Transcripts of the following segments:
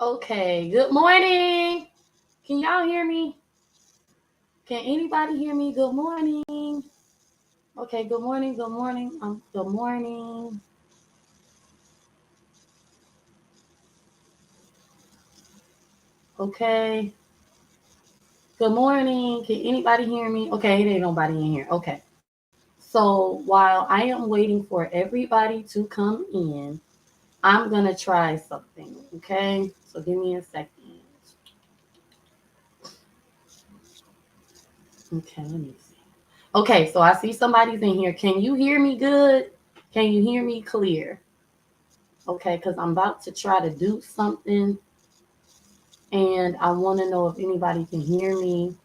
Okay, good morning. Can y'all hear me? Can anybody hear me? Good morning. Okay, good morning, good morning. Good morning. Okay. Good morning. Can anybody hear me? Okay, there ain't nobody in here. Okay. So while I am waiting for everybody to come in, I'm gonna try something. Okay. So give me a second. Okay, let me see. Okay, so I see somebody's in here. Can you hear me good? Can you hear me clear? Okay, because I'm about to try to do something and I want to know if anybody can hear me.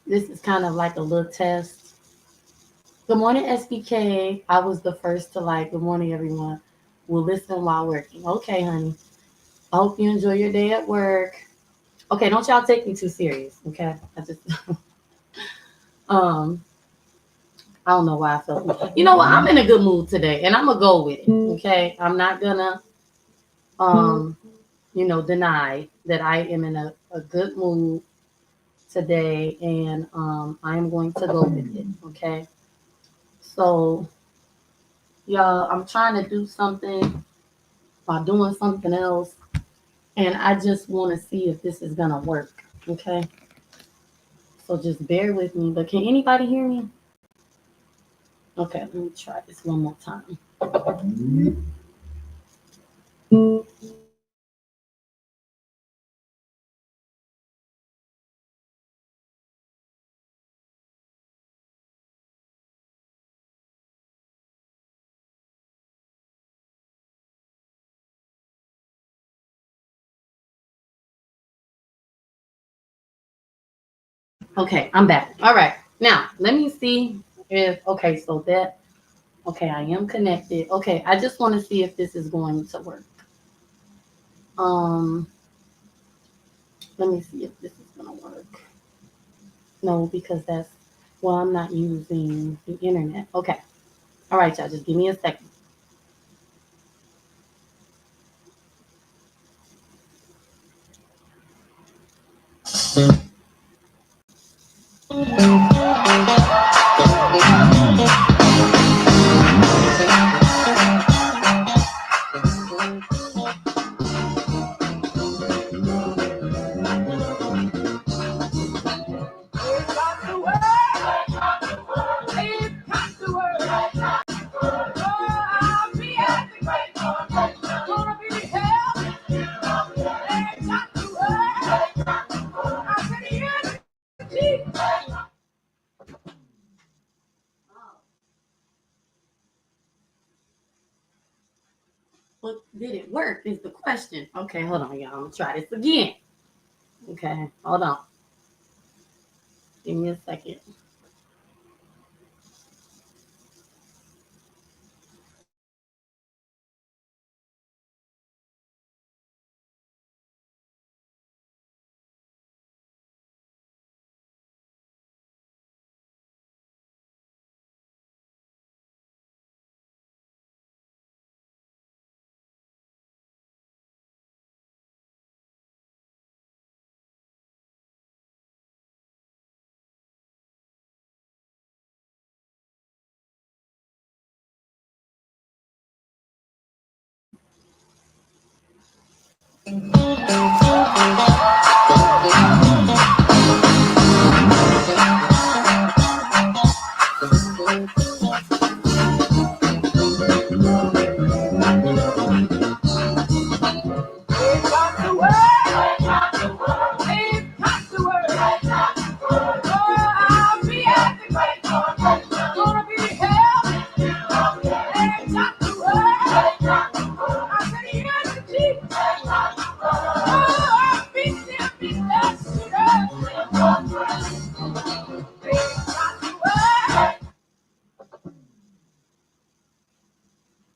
This is kind of like a little test. Good morning, SBK. I was the first to like, good morning, everyone. We'll listen while working. Okay, honey. I hope you enjoy your day at work. Okay, don't y'all take me too serious. Okay, I just, um, I don't know why I felt. You know what? I'm in a good mood today, and I'm gonna go with it. Okay, I'm not gonna, um, deny that I am in a good mood today, and I am going to go with it. Okay, so y'all, I'm trying to do something while doing something else, and I just want to see if this is gonna work. Okay, so just bear with me. But can anybody hear me? Okay, let me try this one more time. Okay, I'm back. All right, now let me see if okay. So that okay, I am connected. Okay, I just want to see if this is going to work. Um, Let me see if this is gonna work. No, because that's well, I'm not using the internet. Okay. All right, y'all. Just give me a second. Well, did it work? Is the question. Okay, hold on, y'all. I'm gonna try this again. Okay, hold on. Give me a second.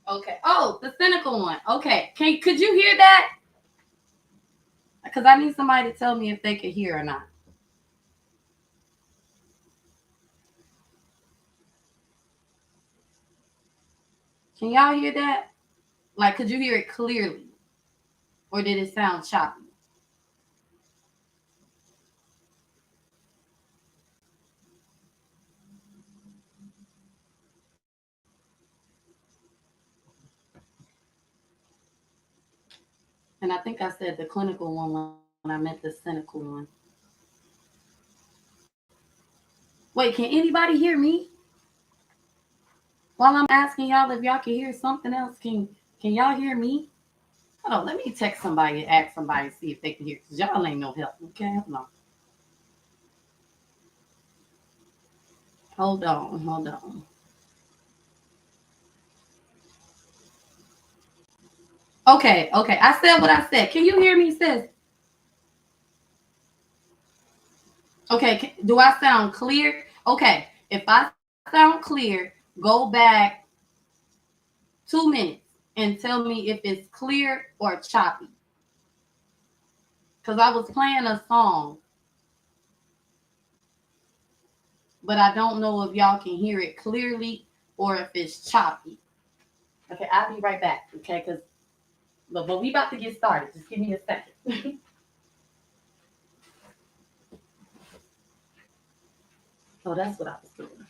Okay. Oh, the cynical one. Okay. Could you hear that? Because I need somebody to tell me if they could hear or not. Can y'all hear that? Like, could you hear it clearly? Or did it sound choppy? And I think I said the clinical one when I meant the cynical one. Wait, can anybody hear me? While I'm asking y'all if y'all can hear something else, can y'all hear me? Hold on, let me text somebody and ask somebody to see if they can hear, because y'all ain't no help. Okay, hold on. Hold on, hold on. Okay, okay. I said what I said. Can you hear me, sis? Okay, do I sound clear? Okay, if I sound clear, go back 2 minutes and tell me if it's clear or choppy. Because I was playing a song, but I don't know if y'all can hear it clearly or if it's choppy. Okay, I'll be right back. Okay, because but we about to get started. Just give me a second. Oh, that's what I was doing.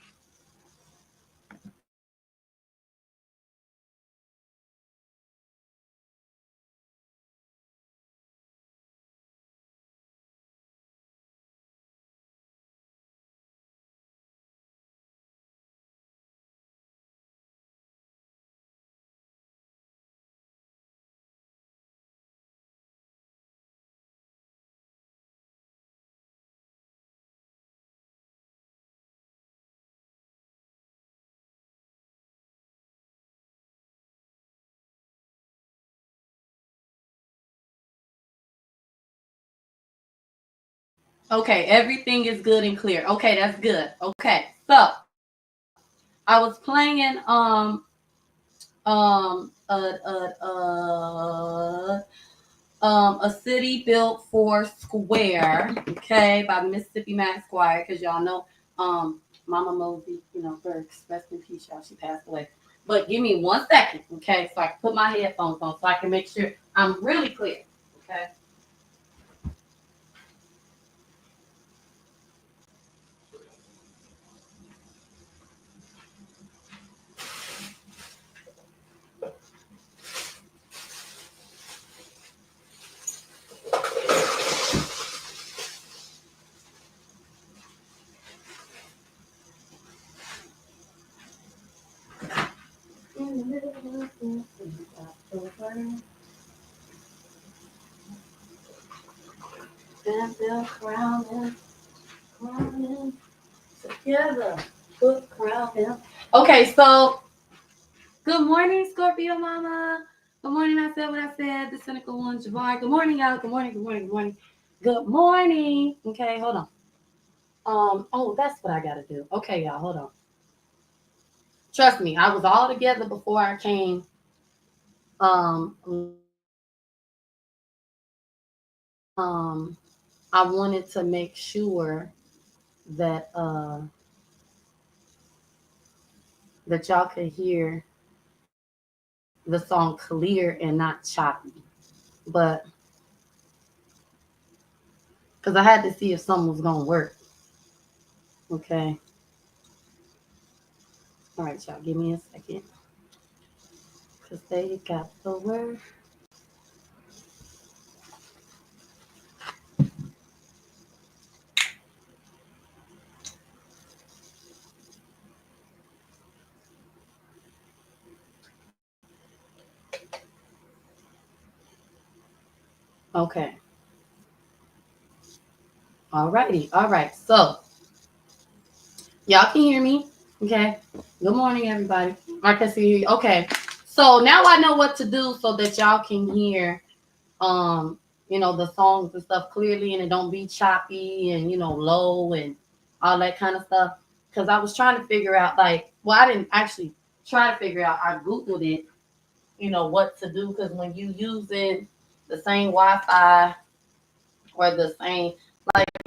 Okay, everything is good and clear. Okay, that's good. Okay, so I was playing um uh, uh, uh a city built for square, okay, by Mississippi Mass Choir, because y'all know Mama Mosey, Burks, rest in peace, y'all. She passed away. But give me 1 second, okay, so I can put my headphones on so I can make sure I'm really clear. Okay. And they'll crowning together. Put crown him. Okay, so good morning, Scorpio Mama. Good morning. I said what I said. The cynical one, Javar. Good morning, y'all. Good morning. Good morning. Good morning. Good morning. Okay, hold on. Oh, that's what I gotta do. Okay, y'all, hold on. Trust me, I was all together before I came. Um, I wanted to make sure that that y'all could hear the song clear and not choppy. But because I had to see if something was gonna work. Okay. All right, y'all, give me a second. Because they got the word. Okay. All righty. All right. So y'all can hear me. Okay. Good morning, everybody. I can see you. Okay. So now I know what to do so that y'all can hear the songs and stuff clearly and it don't be choppy and low and all that kind of stuff. Cause I was trying to figure out I didn't actually try to figure out. I Googled it, what to do. Cause when you using the same Wi-Fi or the same,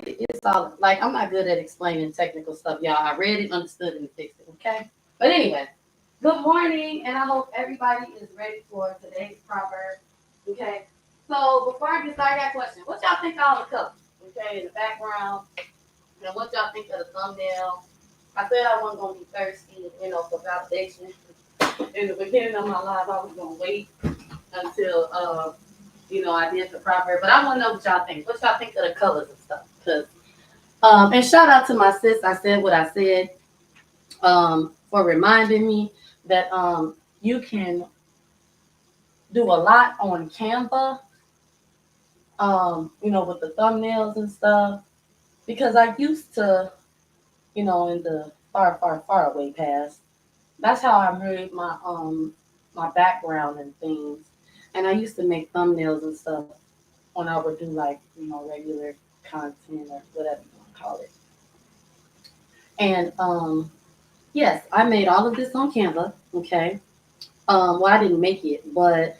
it's all like I'm not good at explaining technical stuff, y'all. I read it, understood, and fixed it. Okay, but anyway, Good morning, and I hope everybody is ready for today's proverb. Okay, so before I get started, I got a question. What y'all think of all the colors? Okay, in the background, and what y'all think of the thumbnail? I said I wasn't gonna be thirsty, for validation. In the beginning of my life, I was gonna wait until I did the proverb. But I want to know what y'all think. What y'all think of the colors and stuff? Cause and shout out to my sis. I said what I said. For reminding me that you can do a lot on Canva, with the thumbnails and stuff. Because I used to, in the far, far, far away past, that's how I made my background and things. And I used to make thumbnails and stuff when I would do like, regular content or whatever you want to call it. And yes, I made all of this on Canva. Okay. Well, I didn't make it, but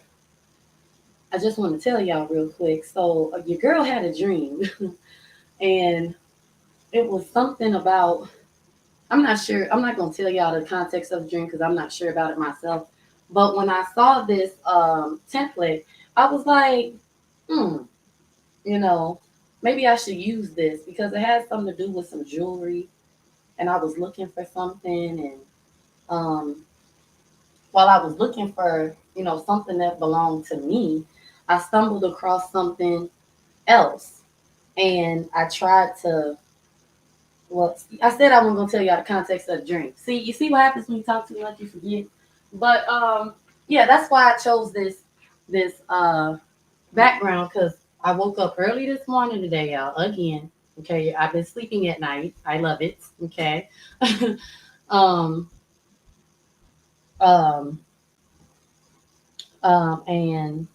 I just want to tell y'all real quick. So your girl had a dream, and it was something about. I'm not sure. I'm not gonna tell y'all the context of the dream because I'm not sure about it myself. But when I saw this template, I was like, hmm, you know, maybe I should use this because it has something to do with some jewelry, and I was looking for something, and um, while I was looking for, something that belonged to me, I stumbled across something else. And I tried to, well, I said I wasn't going to tell y'all the context of the dream. See, you see what happens when you talk too much, you forget. But yeah, that's why I chose this background because I woke up early this morning today, y'all, again. Okay, I've been sleeping at night. I love it. Okay. um, um, and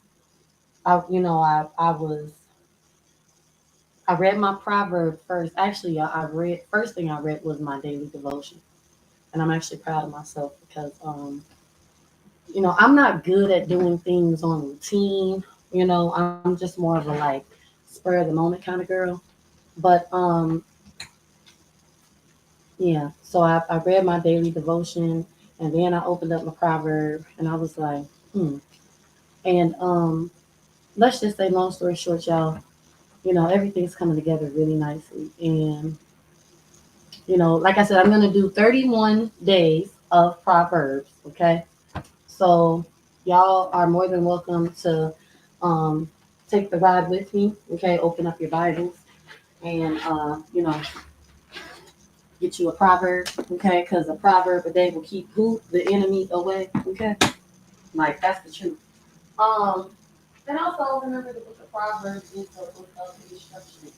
I read my proverb first. Actually, y'all, I read first thing I read was my daily devotion, and I'm actually proud of myself because I'm not good at doing things on routine. I'm just more of a like spur of the moment kind of girl. But yeah, so I read my daily devotion, and then I opened up my proverb, and I was like, hmm. And let's just say, long story short, y'all, everything's coming together really nicely, and like I said, I'm going to do 31 days of Proverbs. Okay. So y'all are more than welcome to um, take the ride with me. Okay. Open up your Bibles and, get you a proverb. Okay. Because a proverb a day will keep who? The enemy away. Okay. Like, that's the truth. Um, and also remember the book of Proverbs is a book of instruction.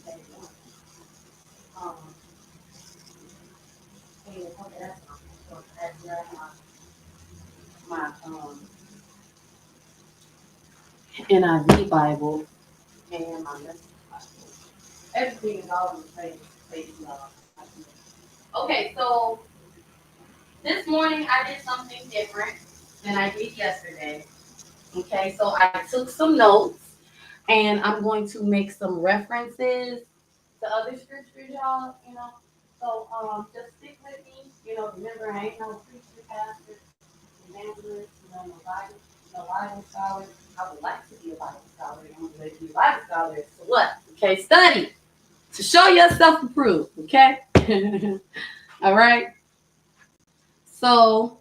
Okay. Um, and okay, that's my NIV Bible and my message Bible. Everything is all in the same Okay, so this morning I did something different than I did yesterday. Okay, so I took some notes and I'm going to make some references to other scriptures, y'all. So just stick with me. Remember I ain't no preacher, pastor, evangelist, no Bible scholar. I would like to be a Bible scholar. I'm going to be a Bible scholar. So what? Okay, study to show yourself approved. Okay. All right. So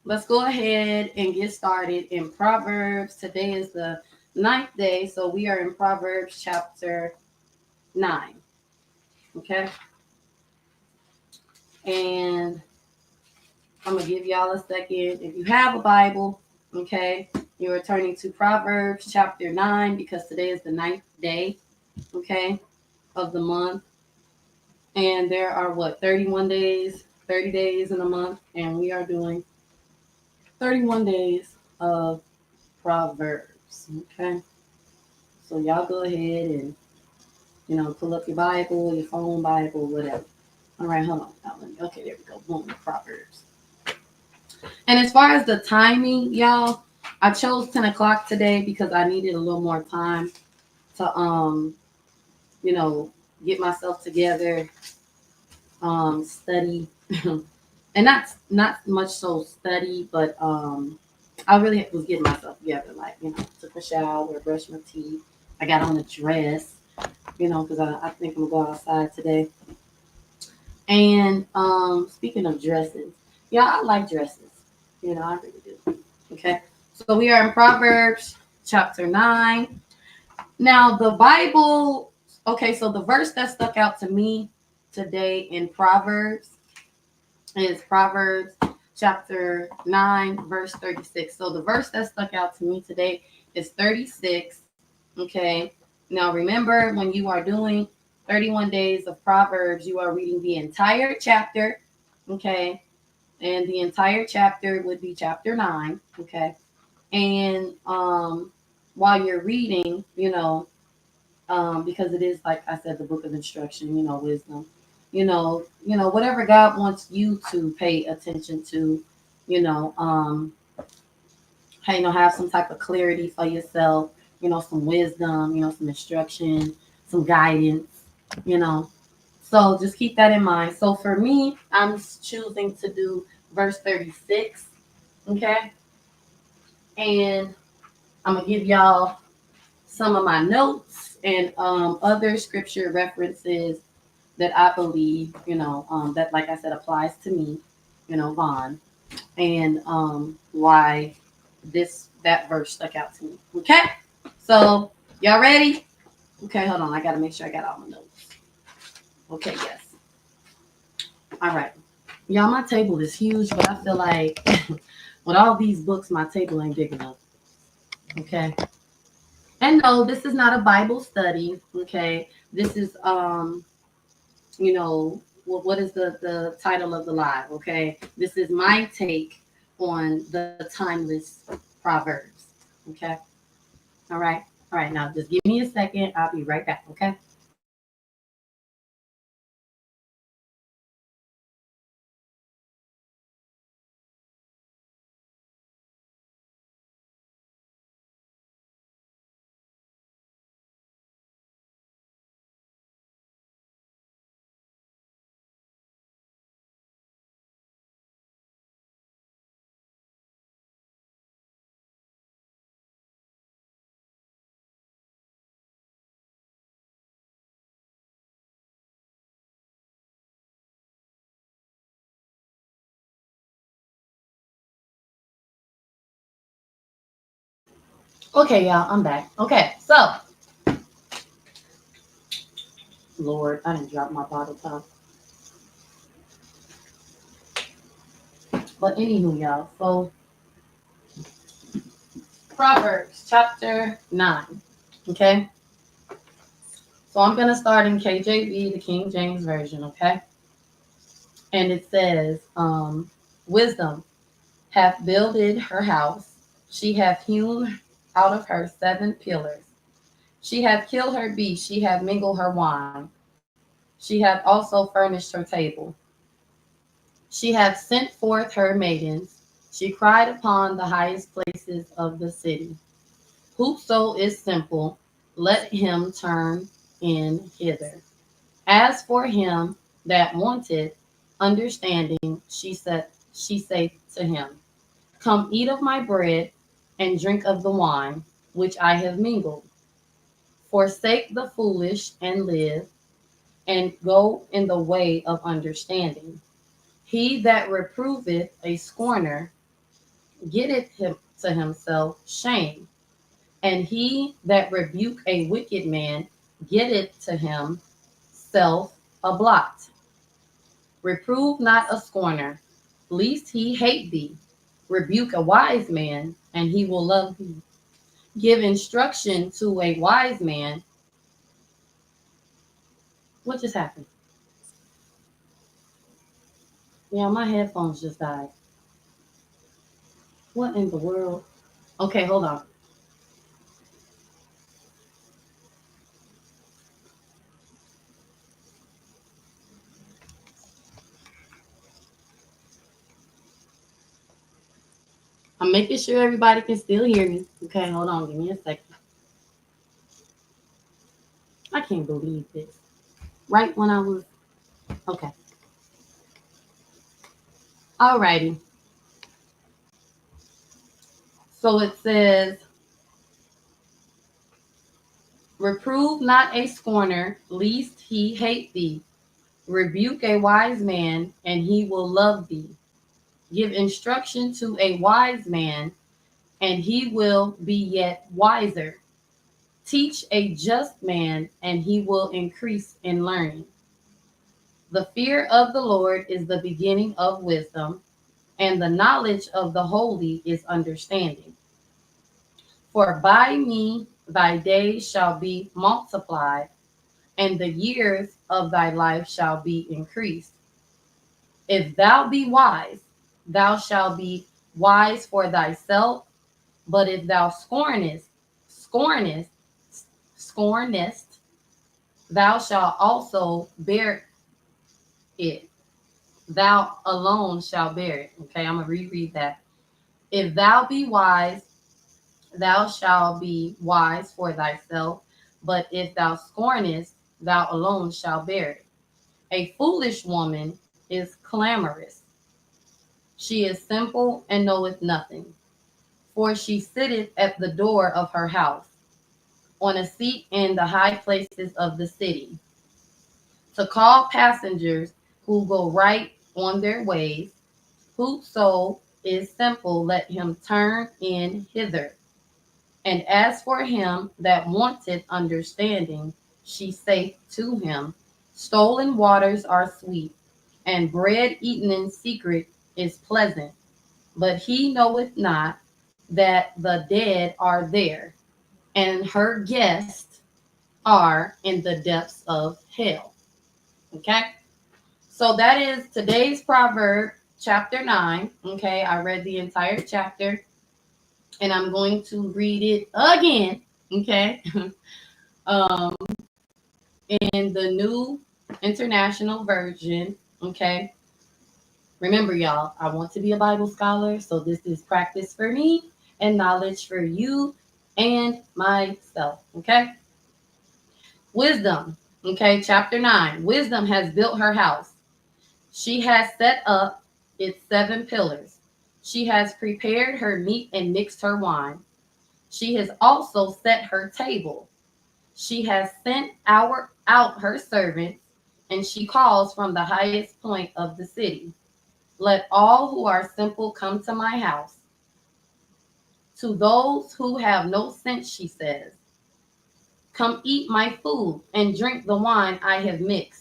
let's go ahead and get started in Proverbs. Today is the ninth day, so we are in Proverbs chapter 9. Okay. And I'm going to give y'all a second. If you have a Bible, okay, you're turning to Proverbs chapter 9 because today is the ninth day, okay, of the month. And there are 31 days, 30 days in a month, and we are doing 31 days of Proverbs. Okay. So y'all go ahead and, pull up your Bible, your phone Bible, whatever. All right, hold on. Okay, there we go. Boom, Proverbs. And as far as the timing, y'all, I chose 10 o'clock today because I needed a little more time to you know, get myself together, study, and not much so study, but I really was getting myself together. Like, took a shower, brushed my teeth. I got on a dress, because I think I'm gonna go outside today. And speaking of dresses, yeah, I like dresses. I really do. Okay, so we are in Proverbs chapter 9. Now, the Bible, okay, so the verse that stuck out to me today in Proverbs is Proverbs chapter 9, verse 36. So the verse that stuck out to me today is 36. Okay. Now remember, when you are doing 31 days of Proverbs, you are reading the entire chapter. Okay. And the entire chapter would be chapter 9. Okay. And while you're reading, because it is, like I said, the book of instruction, wisdom, whatever God wants you to pay attention to, you know, um, have some type of clarity for yourself, some wisdom, some instruction, some guidance, you know. So just keep that in mind. So for me, I'm choosing to do verse 36, okay? And I'm going to give y'all some of my notes and other scripture references that I believe, that, like I said, applies to me, Vaughn, and why that verse stuck out to me. Okay, so y'all ready? Okay, hold on. I got to make sure I got all my notes. Okay, yes. All right. Y'all, my table is huge, but I feel like with all these books, my table ain't big enough. Okay. And no, this is not a Bible study. Okay. This is what is the title of the live? Okay, this is my take on the timeless proverbs. Okay, all right, now just give me a second, I'll be right back. Okay. Okay, y'all, I'm back. Okay, so Lord, I didn't drop my bottle top. But anywho, y'all, so Proverbs chapter 9. Okay, so I'm gonna start in KJV, the King James Version. Okay, and it says, wisdom hath builded her house. She hath hewn out of her 7 pillars. She hath killed her beast. She hath mingled her wine. She hath also furnished her table. She hath sent forth her maidens. She cried upon the highest places of the city. Whoso is simple, let him turn in hither. As for him that wanteth understanding, she saith to him, come eat of my bread and drink of the wine which I have mingled. Forsake the foolish and live, and go in the way of understanding. He that reproveth a scorner getteth him to himself shame, and he that rebuke a wicked man getteth to himself a blot. Reprove not a scorner, lest he hate thee. Rebuke a wise man, and he will love thee. Give instruction to a wise man. What just happened? Yeah, my headphones just died. What in the world? Okay, hold on. I'm making sure everybody can still hear me. Okay, hold on. Give me a second. I can't believe this. Right when I was. Okay. Alrighty. So it says, reprove not a scorner, lest he hate thee. Rebuke a wise man, and he will love thee. Give instruction to a wise man, and he will be yet wiser. Teach a just man, and he will increase in learning. The fear of the Lord is the beginning of wisdom, and the knowledge of the holy is understanding. For by me thy days shall be multiplied, and the years of thy life shall be increased. If thou be wise, thou shalt be wise for thyself, but if thou scornest, thou shalt also bear it. Thou alone shalt bear it. Okay, I'm going to reread that. If thou be wise, thou shalt be wise for thyself, but if thou scornest, thou alone shalt bear it. A foolish woman is clamorous. She is simple and knoweth nothing. For she sitteth at the door of her house, on a seat in the high places of the city, to call passengers who go right on their ways. Whoso is simple, let him turn in hither. And as for him that wanteth understanding, she saith to him, stolen waters are sweet, and bread eaten in secret is pleasant. But he knoweth not that the dead are there, and her guests are in the depths of hell. Okay? So that is today's proverb, chapter 9. Okay, I read the entire chapter, and I'm going to read it again. Okay. um, in the new international version. Okay. Remember, y'all, I want to be a Bible scholar, so this is practice for me and knowledge for you and myself. Okay. Wisdom. Okay. Chapter 9. Wisdom has built her house. She has set up its 7 pillars. She has prepared her meat and mixed her wine. She has also set her table. She has sent out her servants, and she calls from the highest point of the city. Let all who are simple come to my house. To those who have no sense, she says, come eat my food and drink the wine I have mixed.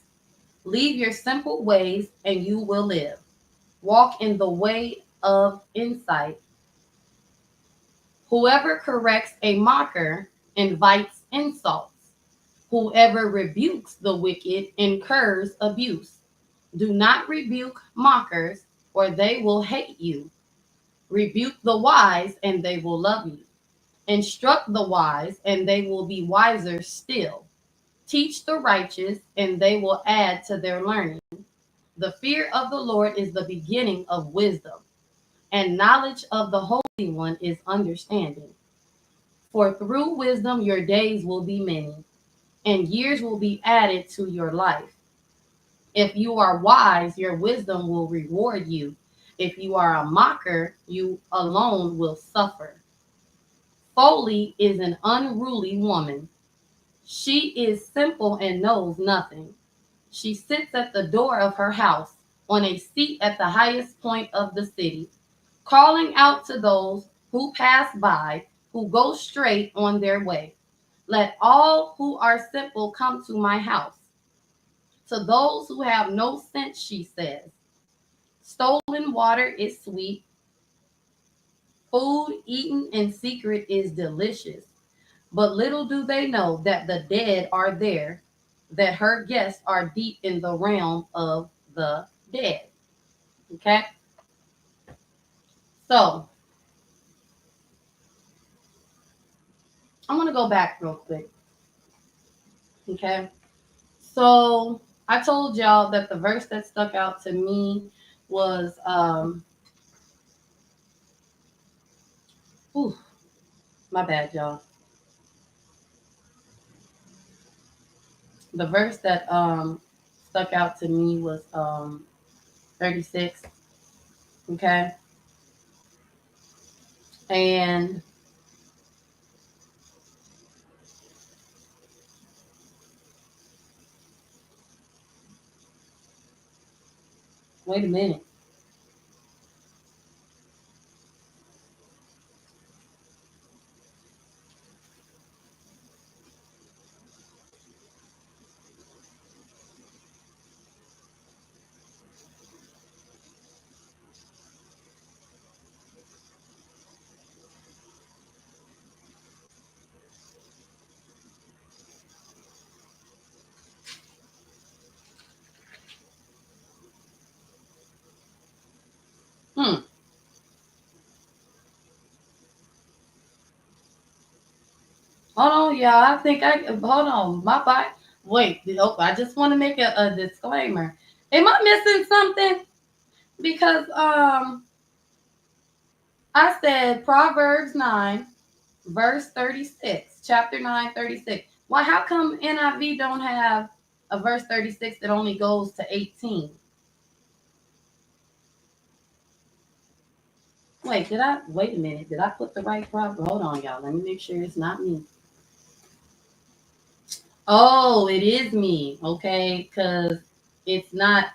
Leave your simple ways, and you will live. Walk in the way of insight. Whoever corrects a mocker invites insults. Whoever rebukes the wicked incurs abuse. Do not rebuke mockers, or they will hate you. Rebuke the wise, and they will love you. Instruct the wise, and they will be wiser still. Teach the righteous, and they will add to their learning. The fear of the Lord is the beginning of wisdom, and knowledge of the Holy One is understanding. For through wisdom your days will be many, and years will be added to your life. If you are wise, your wisdom will reward you. If you are a mocker, you alone will suffer. Folly is an unruly woman. She is simple and knows nothing. She sits at the door of her house, on a seat at the highest point of the city, calling out to those who pass by, who go straight on their way. Let all who are simple come to my house. To those who have no sense, she says, stolen water is sweet. Food eaten in secret is delicious. But little do they know that the dead are there, that her guests are deep in the realm of the dead. Okay? So I'm going to go back real quick. Okay? So I told y'all that the verse that stuck out to me was whew, my bad, y'all. The verse that stuck out to me was 36. Okay. And wait a minute. Hmm. Hold on, y'all. I think I hold on. My body. Wait. Oh, I just want to make a disclaimer. Am I missing something? Because I said Proverbs 9, verse 36, chapter 9, 36. Why? How come NIV don't have a verse 36 that only goes to 18? Wait, did I? Wait a minute. Did I put the right proverb? Hold on, y'all. Let me make sure it's not me. Oh, it is me. Okay, because it's not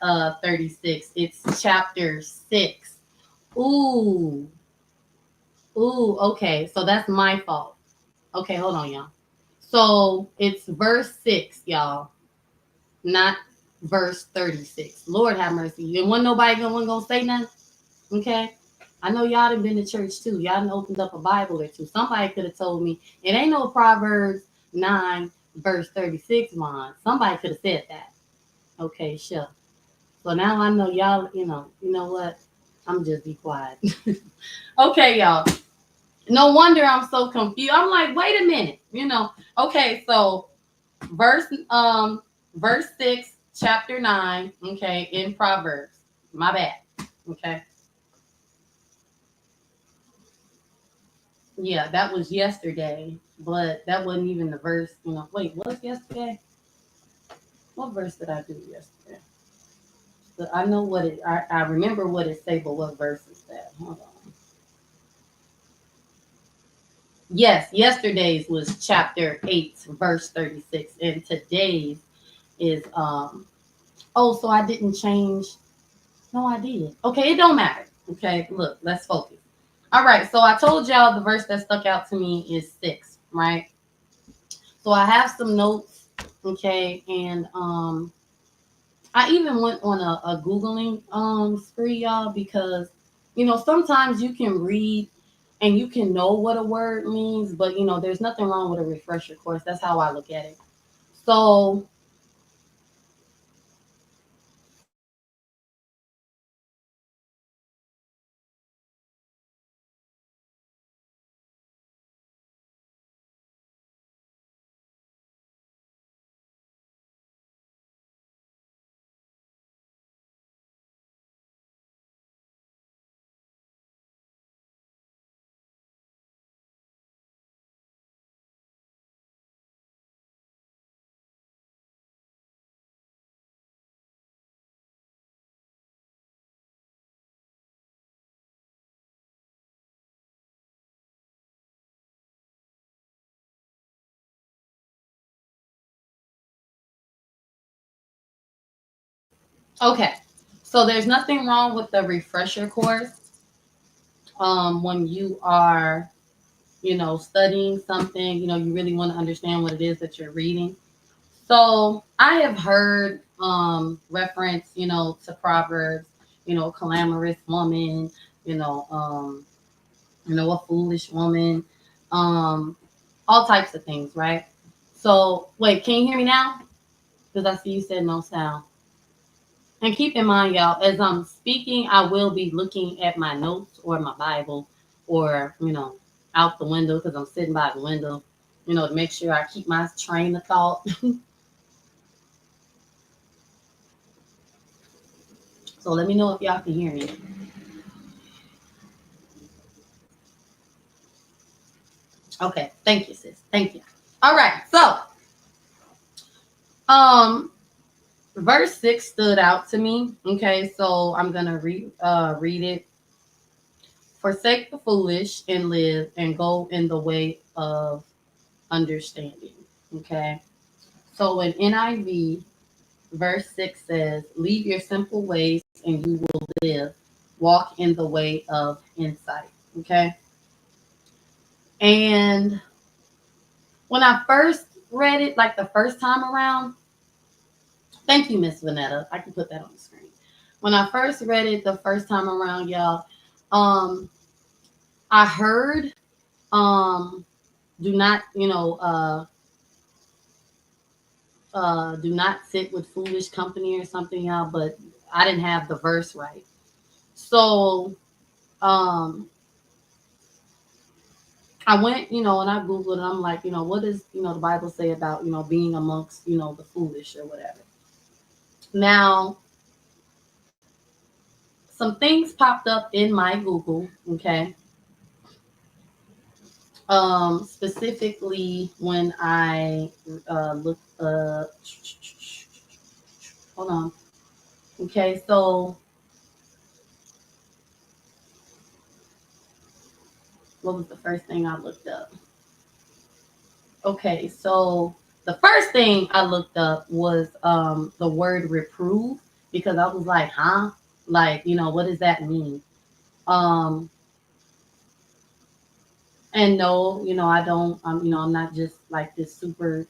36. It's chapter 6. Ooh. Ooh, okay. So that's my fault. Okay, hold on, y'all. So it's verse 6, y'all, not verse 36. Lord have mercy. And wasn't nobody gonna say nothing? Okay. I know y'all done been to church too. Y'all done opened up a Bible or two. Somebody could have told me it ain't no Proverbs 9, verse 36, Mom. Somebody could have said that. Okay, sure. So now I know y'all, you know what? I'm just be quiet. Okay, y'all. No wonder I'm so confused. I'm like, wait a minute, Okay, so verse verse 6, chapter 9, okay, in Proverbs. My bad. Okay. Yeah, that was yesterday, but that wasn't even the verse. Wait, what was yesterday? What verse did I do yesterday? So I know what I remember what it say, but what verse is that? Hold on. Yes, yesterday's was chapter 8, verse 36, and today's is oh, so I didn't change. No, I did. Okay, it don't matter. Okay, look, let's focus. All right, so I told y'all the verse that stuck out to me is 6, right? So I have some notes, okay, and I even went on a Googling spree, y'all, because sometimes you can read and you can know what a word means, but there's nothing wrong with a refresher course. That's how I look at it. So okay, so there's nothing wrong with the refresher course when you are studying something, you really want to understand what it is that you're reading. So I have heard reference, to Proverbs, clamorous woman, a foolish woman, um, all types of things, right? So wait, can you hear me now? Because I see you said no sound. And keep in mind, y'all, as I'm speaking, I will be looking at my notes or my Bible or, out the window because I'm sitting by the window, to make sure I keep my train of thought. So let me know if y'all can hear me. Okay. Thank you, sis. Thank you. All right. So, um, verse 6 stood out to me. Okay. So I'm going to read it. Forsake the foolish and live and go in the way of understanding. Okay. So in NIV, verse 6 says, leave your simple ways and you will live. Walk in the way of insight. Okay. And when I first read it, like the first time around, thank you, Miss Vanetta. I can put that on the screen. When I first read it the first time around, y'all, um, I heard um do not, do not sit with foolish company or something, y'all, but I didn't have the verse right. So um I went, and I Googled and I'm like, what does, the Bible say about, being amongst, the foolish or whatever. Now, some things popped up in my Google, okay? Specifically when I looked, hold on. Okay, so what was the first thing I looked up? Okay, so the first thing I looked up was the word reprove, because I was like, huh? Like, what does that mean? Um, and no, I don't, I'm not just like this super,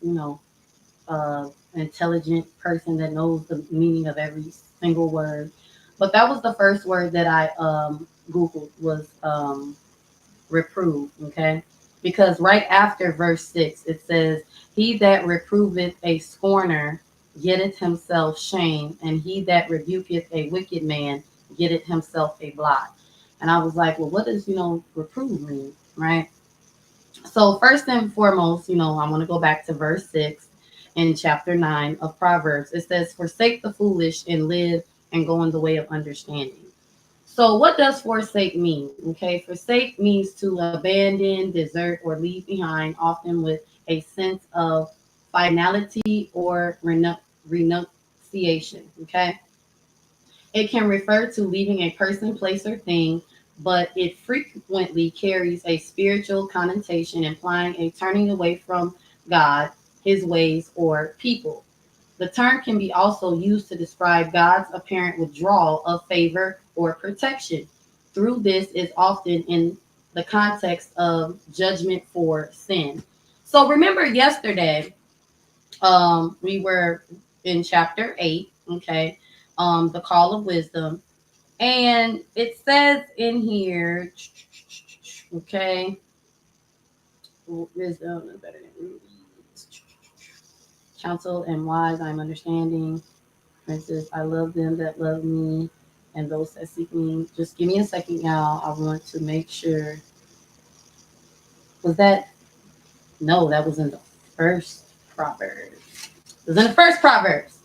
intelligent person that knows the meaning of every single word. But that was the first word that I Googled was reprove, okay? Because right after verse 6, it says, he that reproveth a scorner getteth himself shame, and he that rebuketh a wicked man getteth himself a blot. And I was like, well, what does, reprove mean, right? So first and foremost, I want to go back to verse 6 in chapter 9 of Proverbs. It says, forsake the foolish and live and go in the way of understanding. So what does forsake mean? Okay, forsake means to abandon, desert, or leave behind, often with a sense of finality or renunciation. Okay, it can refer to leaving a person, place, or thing, but it frequently carries a spiritual connotation, implying a turning away from God, his ways, or people. The term can be also used to describe God's apparent withdrawal of favor or protection. Through this is often in the context of judgment for sin. So remember yesterday, we were in chapter 8, okay, the call of wisdom. And it says in here, okay, wisdom is better than rubies. Counsel and wise, I'm understanding. Princess, I love them that love me and those that seek me. Just give me a second, y'all. I want to make sure. Was that? No, that was in the first Proverbs. It was in the first Proverbs.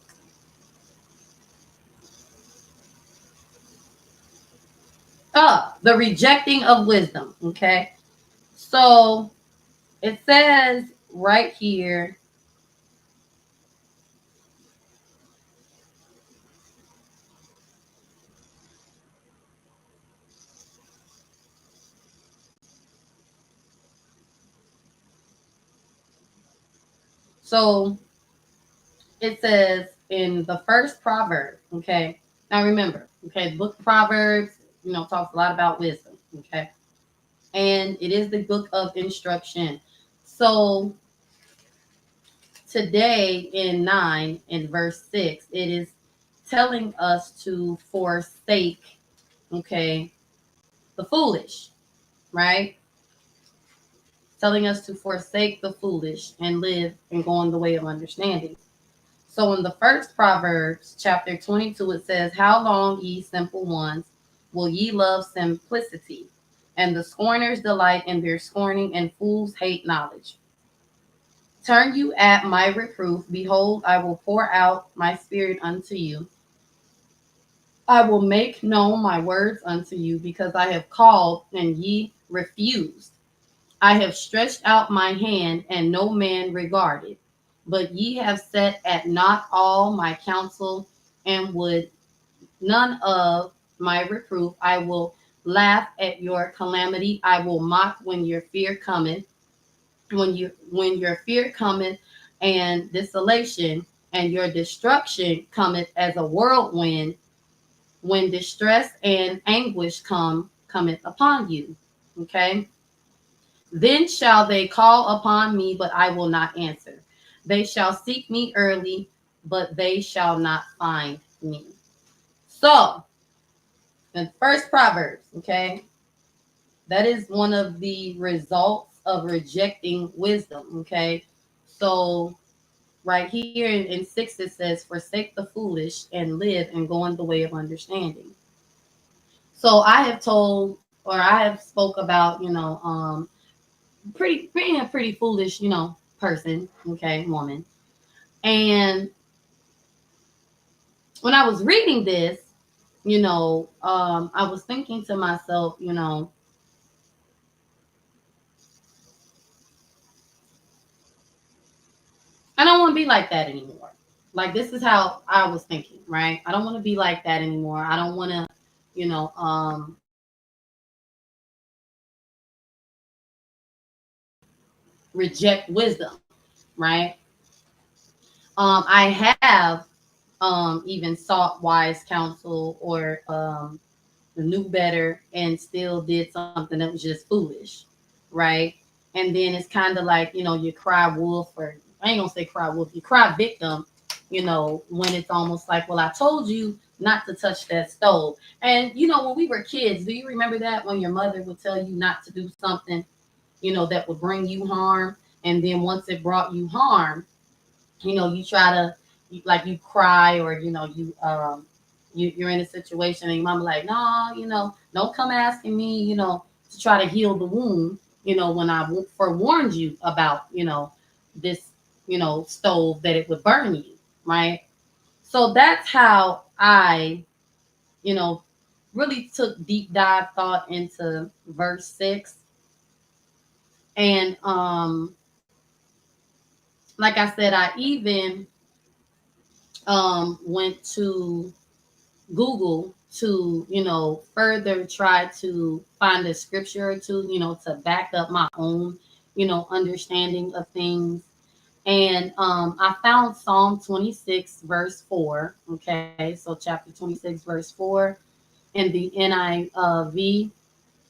Oh, the rejecting of wisdom. Okay. So it says right here. So it says in the first proverb, okay. Now remember, okay, the book of Proverbs, talks a lot about wisdom, okay, and it is the book of instruction. So today in 9 in verse 6, it is telling us to forsake, okay, the foolish, right? Telling us to forsake the foolish and live and go in the way of understanding. So in the first Proverbs, chapter 22, it says, how long, ye simple ones, will ye love simplicity? And the scorners delight in their scorning, and fools hate knowledge. Turn you at my reproof. Behold, I will pour out my spirit unto you. I will make known my words unto you, because I have called, and ye refused. I have stretched out my hand, and no man regarded. But ye have set at naught all my counsel, and would none of my reproof. I will laugh at your calamity. I will mock when your fear cometh, when your fear cometh and desolation, and your destruction cometh as a whirlwind, when distress and anguish cometh upon you. Okay. Then shall they call upon me, but I will not answer. They shall seek me early, but they shall not find me. So, the first Proverbs, okay, that is one of the results of rejecting wisdom, okay. So, right here in 6, it says, forsake the foolish and live and go in the way of understanding. So, I have told, or I have spoke about, pretty being a pretty foolish, person, okay, woman. And when I was reading this, I was thinking to myself, I don't want to be like that anymore. Like this is how I was thinking, right? I don't want to be like that anymore. I don't want to, you know, um, reject wisdom, right? I have even sought wise counsel or knew better and still did something that was just foolish, right? And then it's kind of like, you cry wolf, or I ain't gonna say cry wolf, you cry victim, when it's almost like, well, I told you not to touch that stove. And, when we were kids, do you remember that when your mother would tell you not to do something, that would bring you harm? And then once it brought you harm, you try to like you cry, or you're in a situation and your mama like, no, don't come asking me, to try to heal the wound, when I forewarned you about, this, stove, that it would burn you, right? So that's how I, you know really took deep dive thought into verse 6. And like I said, I even went to Google to, further try to find a scripture or two, to back up my own, understanding of things. And I found Psalm 26, verse 4. Okay, so chapter 26, verse 4 in the NIV,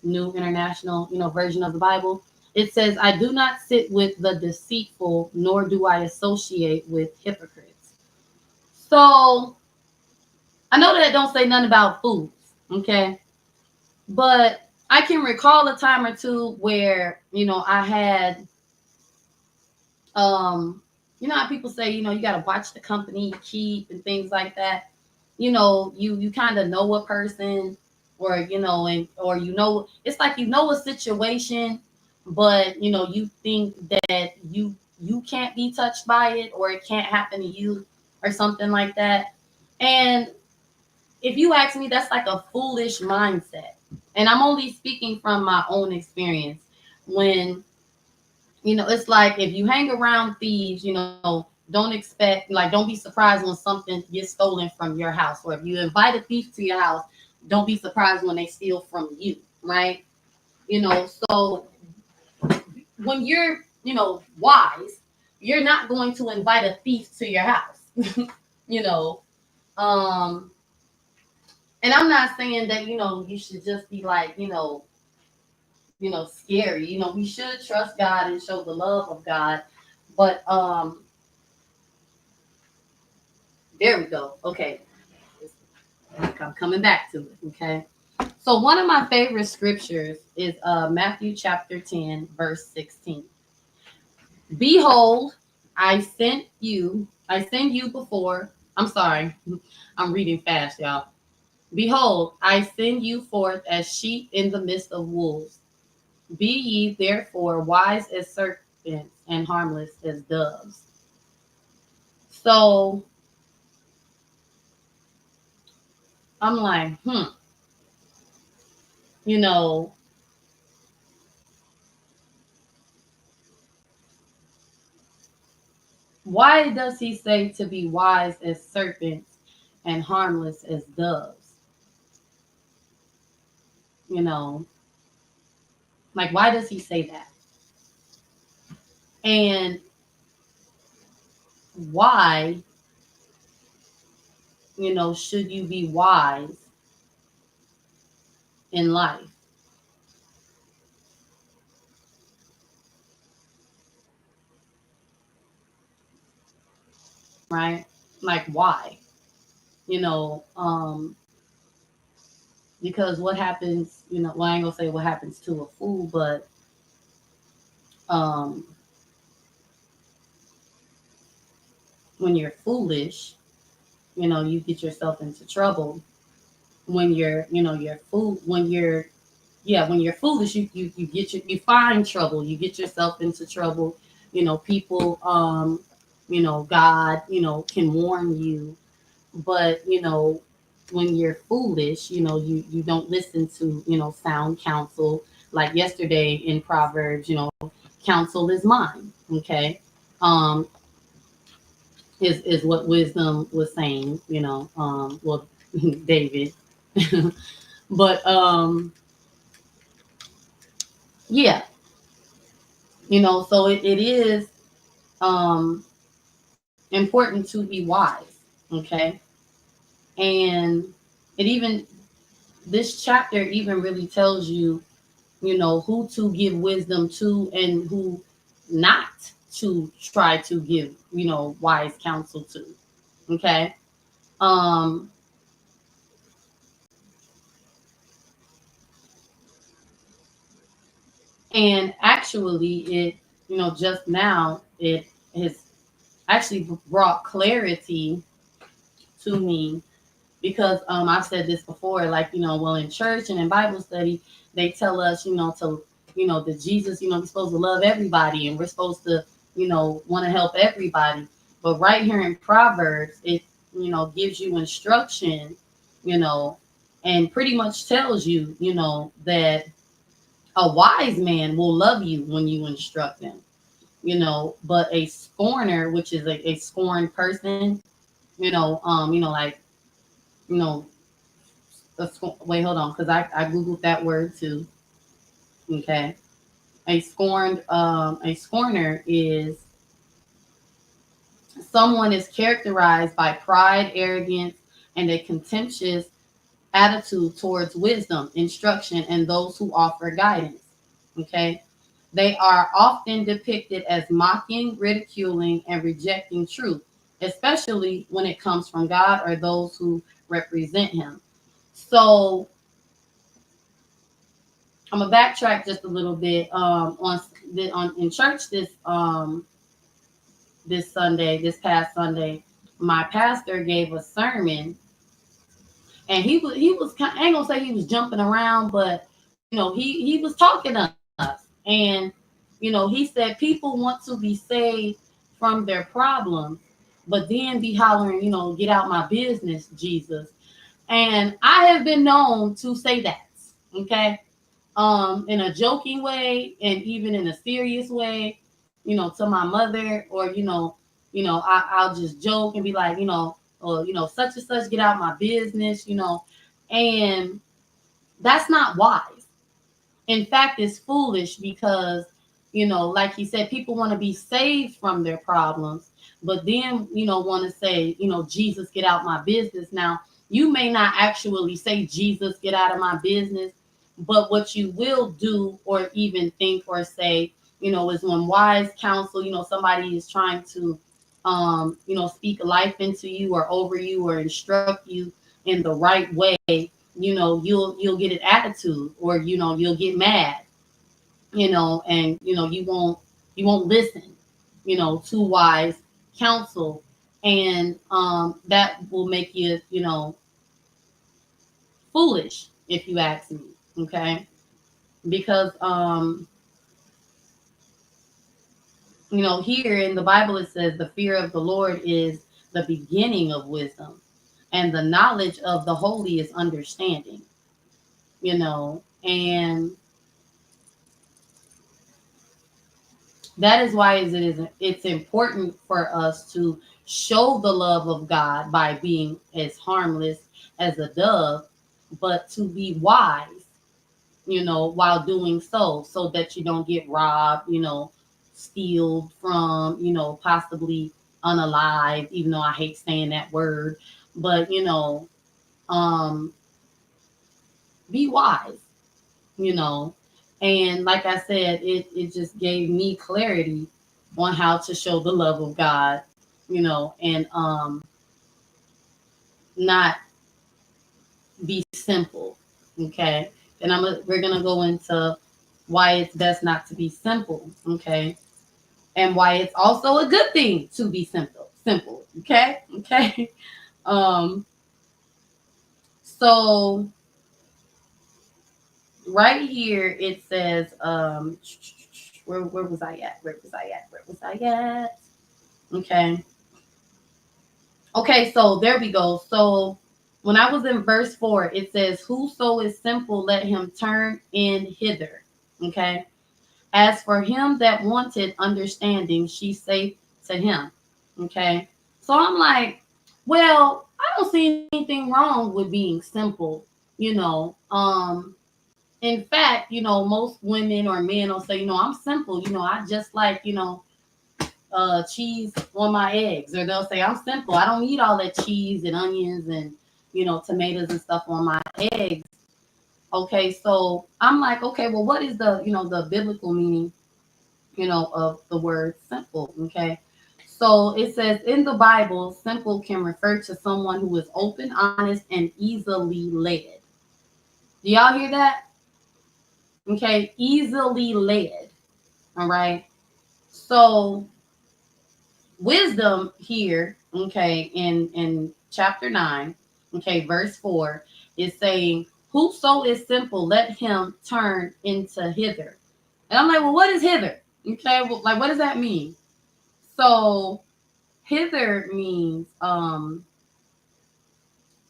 New International, version of the Bible. It says, I do not sit with the deceitful, nor do I associate with hypocrites. So I know that don't say nothing about foods, okay? But I can recall a time or two where, I had, how people say, you got to watch the company you keep and things like that. You kind of know a person, or, or, it's like, a situation, but, you think that you can't be touched by it, or it can't happen to you, or something like that. And if you ask me, that's like a foolish mindset. And I'm only speaking from my own experience. When, it's like if you hang around thieves, don't expect, like, don't be surprised when something gets stolen from your house. Or if you invite a thief to your house, don't be surprised when they steal from you, right? So when you're, wise, you're not going to invite a thief to your house, you know. Um, and I'm not saying that, you should just be like, scary. We should trust God and show the love of God. But there we go. Okay. I'm coming back to it. Okay. So one of my favorite scriptures is Matthew chapter 10, verse 16. Behold, I send you before. I'm sorry. I'm reading fast, y'all. Behold, I send you forth as sheep in the midst of wolves. Be ye therefore wise as serpents and harmless as doves. So I'm like, you know, why does he say to be wise as serpents and harmless as doves? You know, like, why does he say that? And why, should you be wise in life, right? Like, why? You know, because what happens, well, I ain't gonna say what happens to a fool, but um, when you're foolish, you get yourself into trouble. When you're fool, when you're foolish, you find trouble, you get yourself into trouble. People, God, can warn you, but when you're foolish, you don't listen to sound counsel. Like yesterday in Proverbs, counsel is mine. Okay, um, is what wisdom was saying. Well, David, but yeah, so it is um important to be wise. Okay, and it even this chapter even really tells you, who to give wisdom to and who not to try to give, wise counsel to. Okay. Um, and actually it, just now it has actually brought clarity to me because I've said this before, like, well, in church and in Bible study, they tell us, that Jesus, we're supposed to love everybody and we're supposed to, want to help everybody. But right here in Proverbs, it, gives you instruction, you know, and pretty much tells you, that a wise man will love you when you instruct them, but a scorner, which is a scorned person, like, you know, wait, hold on, because I googled that word too. Okay, a scorner is someone is characterized by pride, arrogance, and a contemptuous attitude towards wisdom, instruction, and those who offer guidance. Okay, they are often depicted as mocking, ridiculing, and rejecting truth, especially when it comes from God or those who represent Him. So I'm gonna backtrack just a little bit. On in church this past Sunday, my pastor gave a sermon, and he was kind. I ain't gonna say he was jumping around, but he was talking to us, and he said people want to be saved from their problems, but then be hollering, get out my business, Jesus. And I have been known to say that. Okay, in a joking way and even in a serious way, to my mother, or I'll just joke and be like, or such and such, get out my business, and that's not wise. In fact, it's foolish because, like he said, people want to be saved from their problems, but then, want to say, Jesus, get out my business. Now, you may not actually say, Jesus, get out of my business, but what you will do or even think or say, is when wise counsel, somebody is trying to, speak life into you or over you or instruct you in the right way, you'll get an attitude, or you'll get mad, and you won't listen, to wise counsel, and that will make you, foolish, if you ask me. Okay, because here in the Bible it says the fear of the Lord is the beginning of wisdom, and the knowledge of the holy is understanding. And that is why it's important for us to show the love of God by being as harmless as a dove, but to be wise, while doing so that you don't get robbed, stealed from, possibly unalive, even though I hate saying that word. But, um, be wise, you know. And like I said, it just gave me clarity on how to show the love of God, and not be simple. Okay. And we're gonna go into why it's best not to be simple, okay? And why it's also a good thing to be simple. Simple. Okay? Okay. Um so right here it says, where was I at? Where was I at? Okay. Okay, so there we go. So when I was in verse 4, it says, whoso is simple, let him turn in hither. Okay. As for him that wanted understanding, she saith to him. Okay. So I'm like, well, I don't see anything wrong with being simple, you know. In fact, most women or men will say, I'm simple, I just like, cheese on my eggs, or they'll say I'm simple. I don't need all that cheese and onions and tomatoes and stuff on my eggs. Okay, so I'm like, okay, well, what is the biblical meaning of the word simple? Okay, so it says in the Bible, simple can refer to someone who is open, honest, and easily led. Do y'all hear that? Okay, easily led. All right. So wisdom here, okay, in chapter 9, okay, verse 4, is saying, whoso is simple, let him turn into hither. And I'm like, well, what is hither? Okay, well, like, what does that mean? So hither means,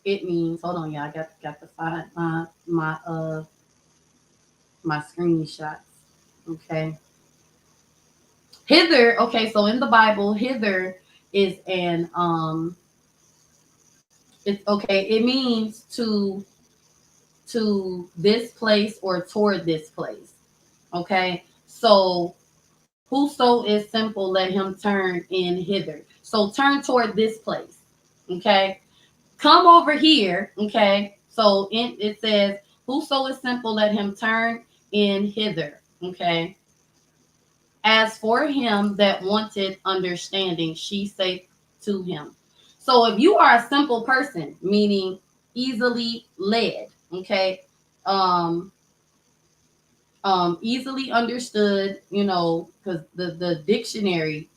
it means, hold on, y'all, I got to find my screenshots. Okay. Hither, okay, so in the Bible, hither is an it's okay, it means to this place or toward this place. Okay. So whoso is simple, let him turn in hither. So turn toward this place. Okay. Come over here. Okay. So it says, whoso is simple, let him turn in hither. Okay. As for him that wanted understanding, she saith to him. So if you are a simple person, meaning easily led, okay, um, easily understood, because the dictionary,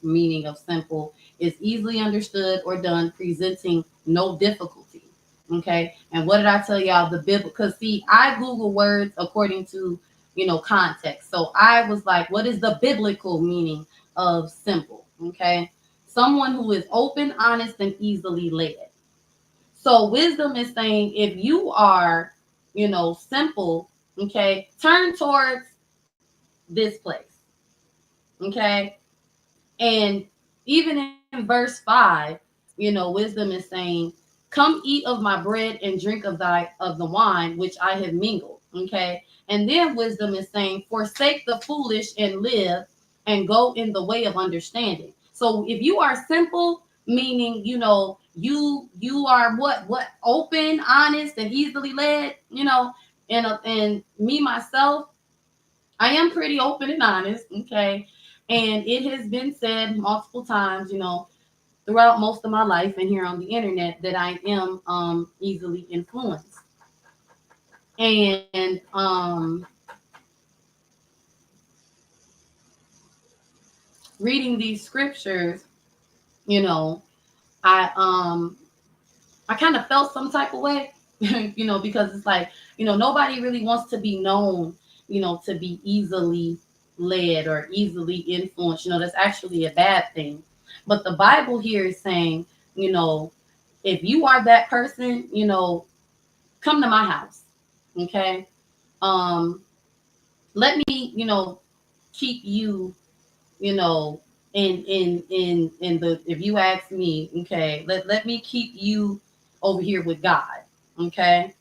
meaning of simple is easily understood or done, presenting no difficulty. Okay. And what did I tell y'all? The biblical, because see, I Google words according to, context. So I was like, what is the biblical meaning of simple? Okay. Someone who is open, honest, and easily led. So wisdom is saying, if you are, simple, okay, turn towards this place. Okay. And even in verse 5, wisdom is saying, come eat of my bread and drink of the wine which I have mingled. Okay. And then wisdom is saying, forsake the foolish and live and go in the way of understanding. So if you are simple, meaning, you are what open, honest, and easily led, and me myself, I am pretty open and honest, okay? And it has been said multiple times, throughout most of my life and here on the internet, that I am easily influenced. And reading these scriptures, you know, I I kind of felt some type of way, because it's like, nobody really wants to be known, to be easily led or easily influenced. That's actually a bad thing. But the Bible here is saying, if you are that person, come to my house. Okay. Um, let me, keep you, you know, in the, if you ask me, okay, let me keep you over here with God. Okay.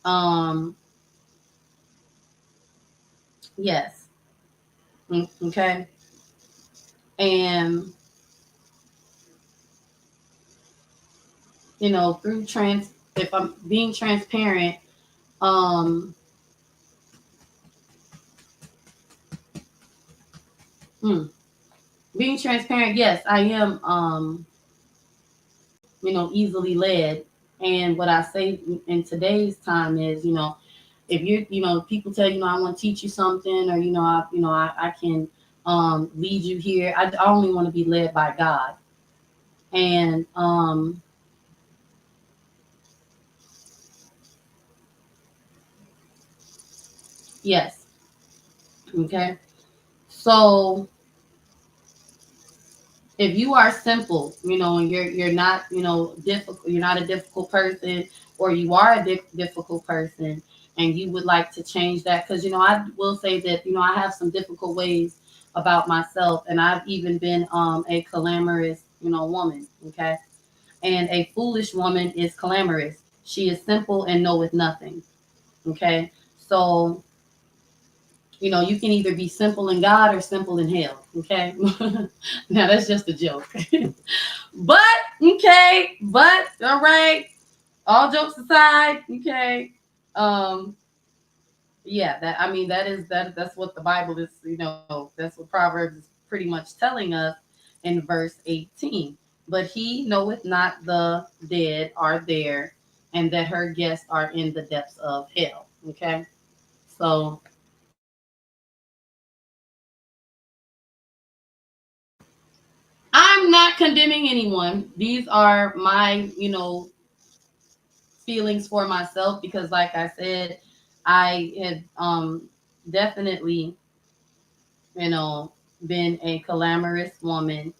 Um, Yes. Okay. And through if I'm being transparent, um, hmm, being transparent, yes, I am, easily led. And what I say in today's time is, if people tell I want to teach you something, or I can lead you here. I only want to be led by God. And yes, okay. So if you are simple, and you're not, difficult, you're not a difficult person, or you are a difficult person, and you would like to change that, because I will say that I have some difficult ways about myself, and I've even been a clamorous, woman. Okay, and a foolish woman is clamorous. She is simple and knoweth nothing. Okay, so you can either be simple in God or simple in hell. Okay, now that's just a joke. But okay, but all right. All jokes aside, okay. Um, yeah, that is that's what the Bible is. That's what Proverbs is pretty much telling us in verse 18. But he knoweth not the dead are there, and that her guests are in the depths of hell. Okay, so I'm not condemning anyone. These are my, feelings for myself, because like I said, I had definitely, you know, been a clamorous woman,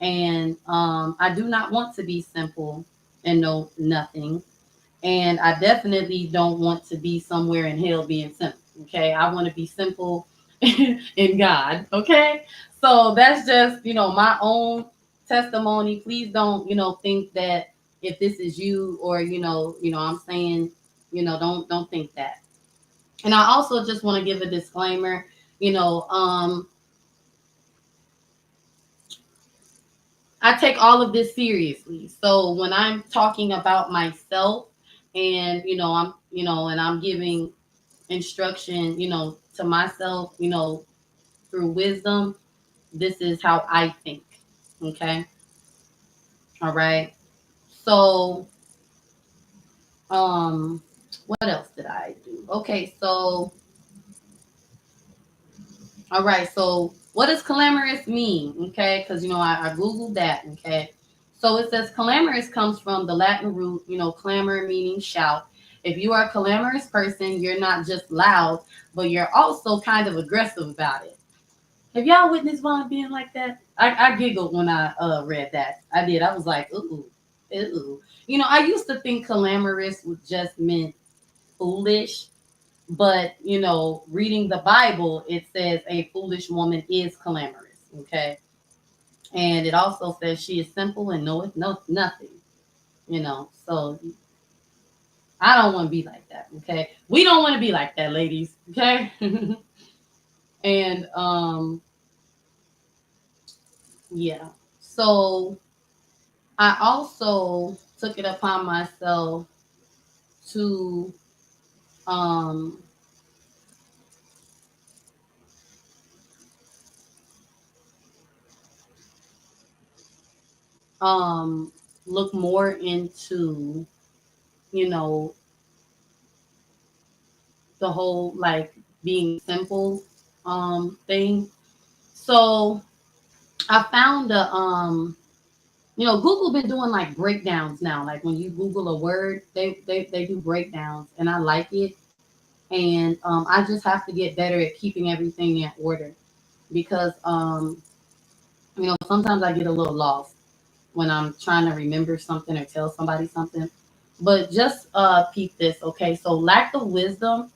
and I do not want to be simple and know nothing. And I definitely don't want to be somewhere in hell being simple. Okay. I want to be simple in God. Okay. So that's just, my own testimony. Please don't, think that if this is you, or, I'm saying, don't think that. And I also just want to give a disclaimer, you know, um, I take all of this seriously. So when I'm talking about myself, and, and I'm giving instruction, to myself, through wisdom, this is how I think. Okay. All right. So, um, what else did I do? Okay. So, all right. So, what does clamorous mean? Okay. Because, I Googled that. Okay. So it says clamorous comes from the Latin root, clamor meaning shout. If you are a clamorous person, you're not just loud, but you're also kind of aggressive about it. Have y'all witnessed Vaughn being like that? I giggled when I read that. I did. I was like, ooh, ooh. I used to think clamorous would just meant foolish, but reading the Bible, it says a foolish woman is clamorous. Okay, and it also says she is simple and knoweth nothing. So I don't want to be like that. Okay, we don't want to be like that, ladies. Okay, and yeah. So I also took it upon myself to um, um, look more into, you know, the whole like being simple thing. So I found Google been doing like breakdowns now. Like when you Google a word, they do breakdowns, and I like it. And I just have to get better at keeping everything in order, because sometimes I get a little lost when I'm trying to remember something or tell somebody something. But just peep this, okay? So lack of wisdom,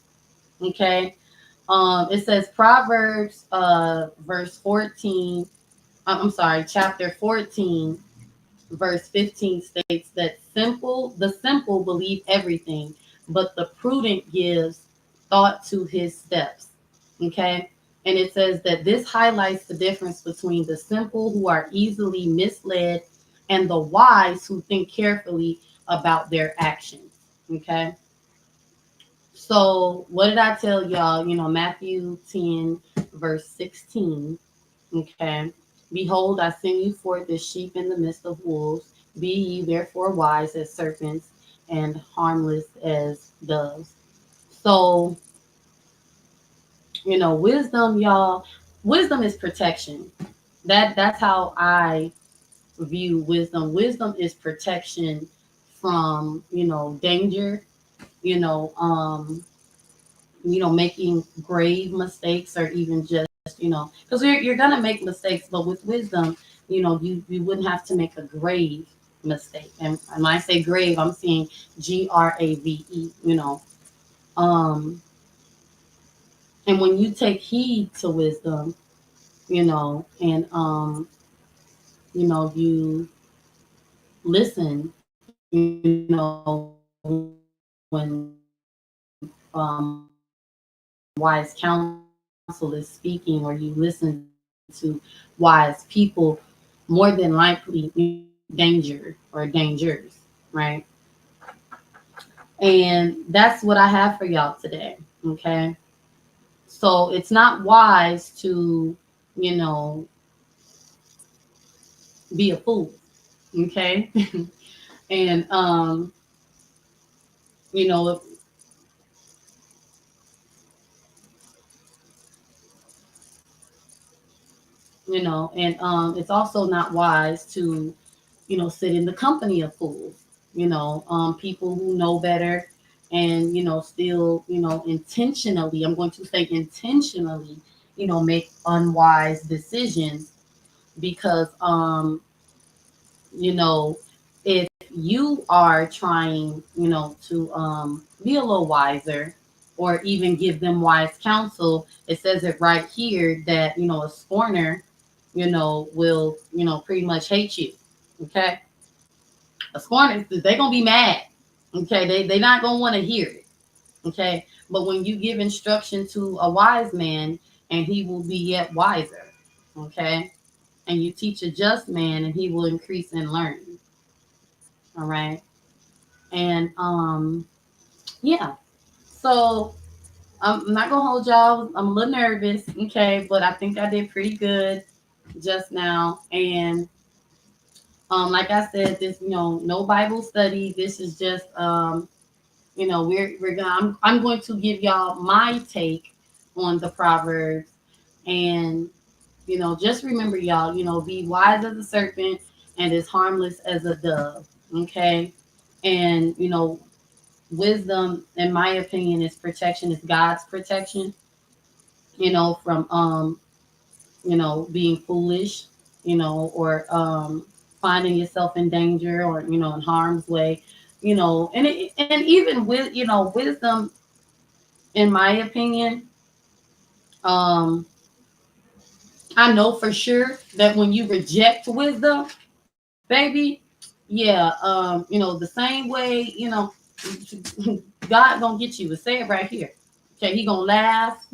okay? It says Proverbs verse 14, I'm sorry, chapter 14, verse 15 states that the simple believe everything, but the prudent gives thought to his steps. Okay. And it says that this highlights the difference between the simple who are easily misled and the wise who think carefully about their actions. Okay. So, what did I tell y'all? Matthew 10, verse 16. Okay. Behold, I send you forth as sheep in the midst of wolves. Be ye therefore wise as serpents and harmless as doves. So, wisdom, y'all, wisdom is protection. That's how I view wisdom. Wisdom is protection from, danger, you know, um, making grave mistakes or even just, because you're gonna make mistakes, but with wisdom, you wouldn't have to make a grave mistake. And when I say grave, I'm saying grave. Um, and when you take heed to wisdom, and you listen, when wise counsel is speaking, or you listen to wise people, more than likely danger or dangers, right? And that's what I have for y'all today. Okay. So it's not wise to, you know, be a fool. Okay. And you know, and it's also not wise to, sit in the company of fools, people who know better and, still, intentionally, I'm going to say intentionally, make unwise decisions because, you know, if you are trying, to be a little wiser or even give them wise counsel, it says it right here that, a scorner, will, pretty much hate you. Okay. A scorner, they're going to be mad. Okay. They're not going to want to hear it. Okay. But when you give instruction to a wise man, and he will be yet wiser. Okay. And you teach a just man, and he will increase in learning. All right. And yeah. So I'm not gonna hold y'all. I'm a little nervous, okay, but I think I did pretty good just now. And like I said, this, no Bible study. This is just we're gonna I'm going to give y'all my take on the Proverbs. And just remember, y'all, be wise as a serpent and as harmless as a dove. Okay. And wisdom, in my opinion, is protection, is God's protection, from being foolish, or finding yourself in danger, or in harm's way, and even with, wisdom, in my opinion, um I know for sure that when you reject wisdom, baby, yeah, the same way, God gonna get you. Say it right here. Okay, he gonna laugh.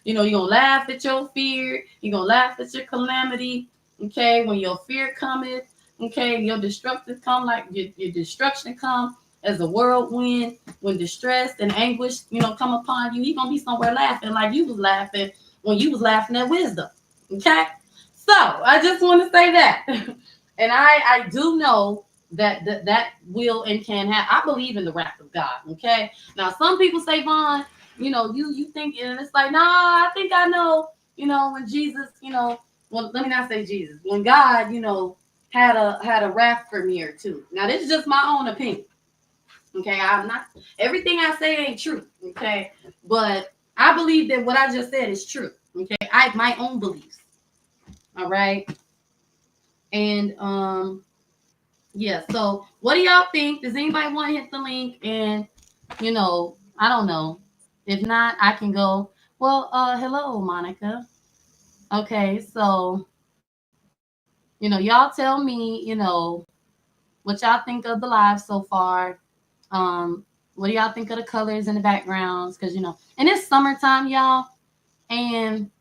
He gonna laugh at your fear. He gonna laugh at your calamity. Okay, when your fear cometh, okay, your destruction come, like your destruction come as a whirlwind. When distress and anguish, come upon you, he gonna be somewhere laughing like you was laughing when you was laughing at wisdom. Okay, so I just want to say that, and I do know that will and can have. I believe in the wrath of God. Okay, now some people say, Vaughn, you think, and it's like, nah, I think I know, when Jesus, well, let me not say Jesus, when God, had a wrath for me or two. Now this is just my own opinion. Okay, I'm not, everything I say ain't true. Okay, but I believe that what I just said is true. Okay, I have my own beliefs. All right, and yeah. So what do y'all think? Does anybody want to hit the link? And I don't know. If not, I can go. Well, hello, Monica. Okay, so y'all tell me, what y'all think of the live so far. What do y'all think of the colors and the backgrounds? Because and it's summertime, y'all. And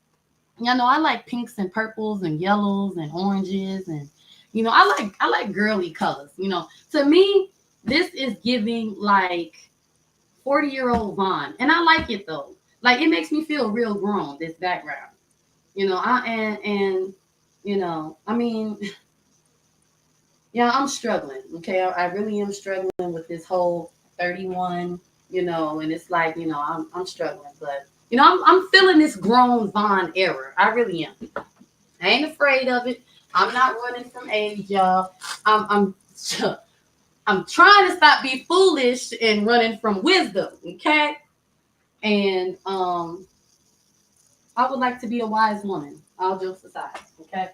I like pinks and purples and yellows and oranges, and I like girly colors. To me, this is giving like 40-year-old Vaughn, and I like it though. Like it makes me feel real grown. This background, I and I mean, yeah, I'm struggling. Okay, I really am struggling with this whole 31. And it's like I'm struggling, but I'm feeling this grown Vaughn era. I really am. I ain't afraid of it. I'm not running from age, y'all. I'm I'm trying to stop being foolish and running from wisdom. Okay, and I would like to be a wise woman. All jokes aside, okay.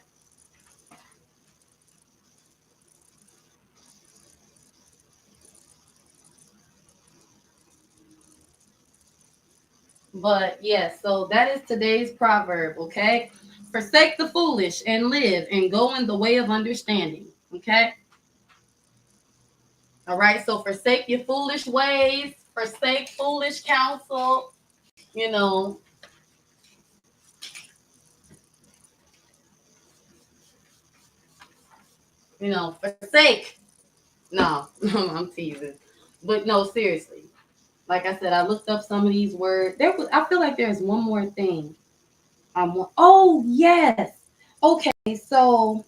But yes, so that is today's proverb, okay? Forsake the foolish and live and go in the way of understanding, okay? All right, so forsake your foolish ways, forsake foolish counsel, you know, forsake. No, I'm teasing. But no, seriously. Like I said, I looked up some of these words. I feel like there's one more thing. Oh, yes. Okay, so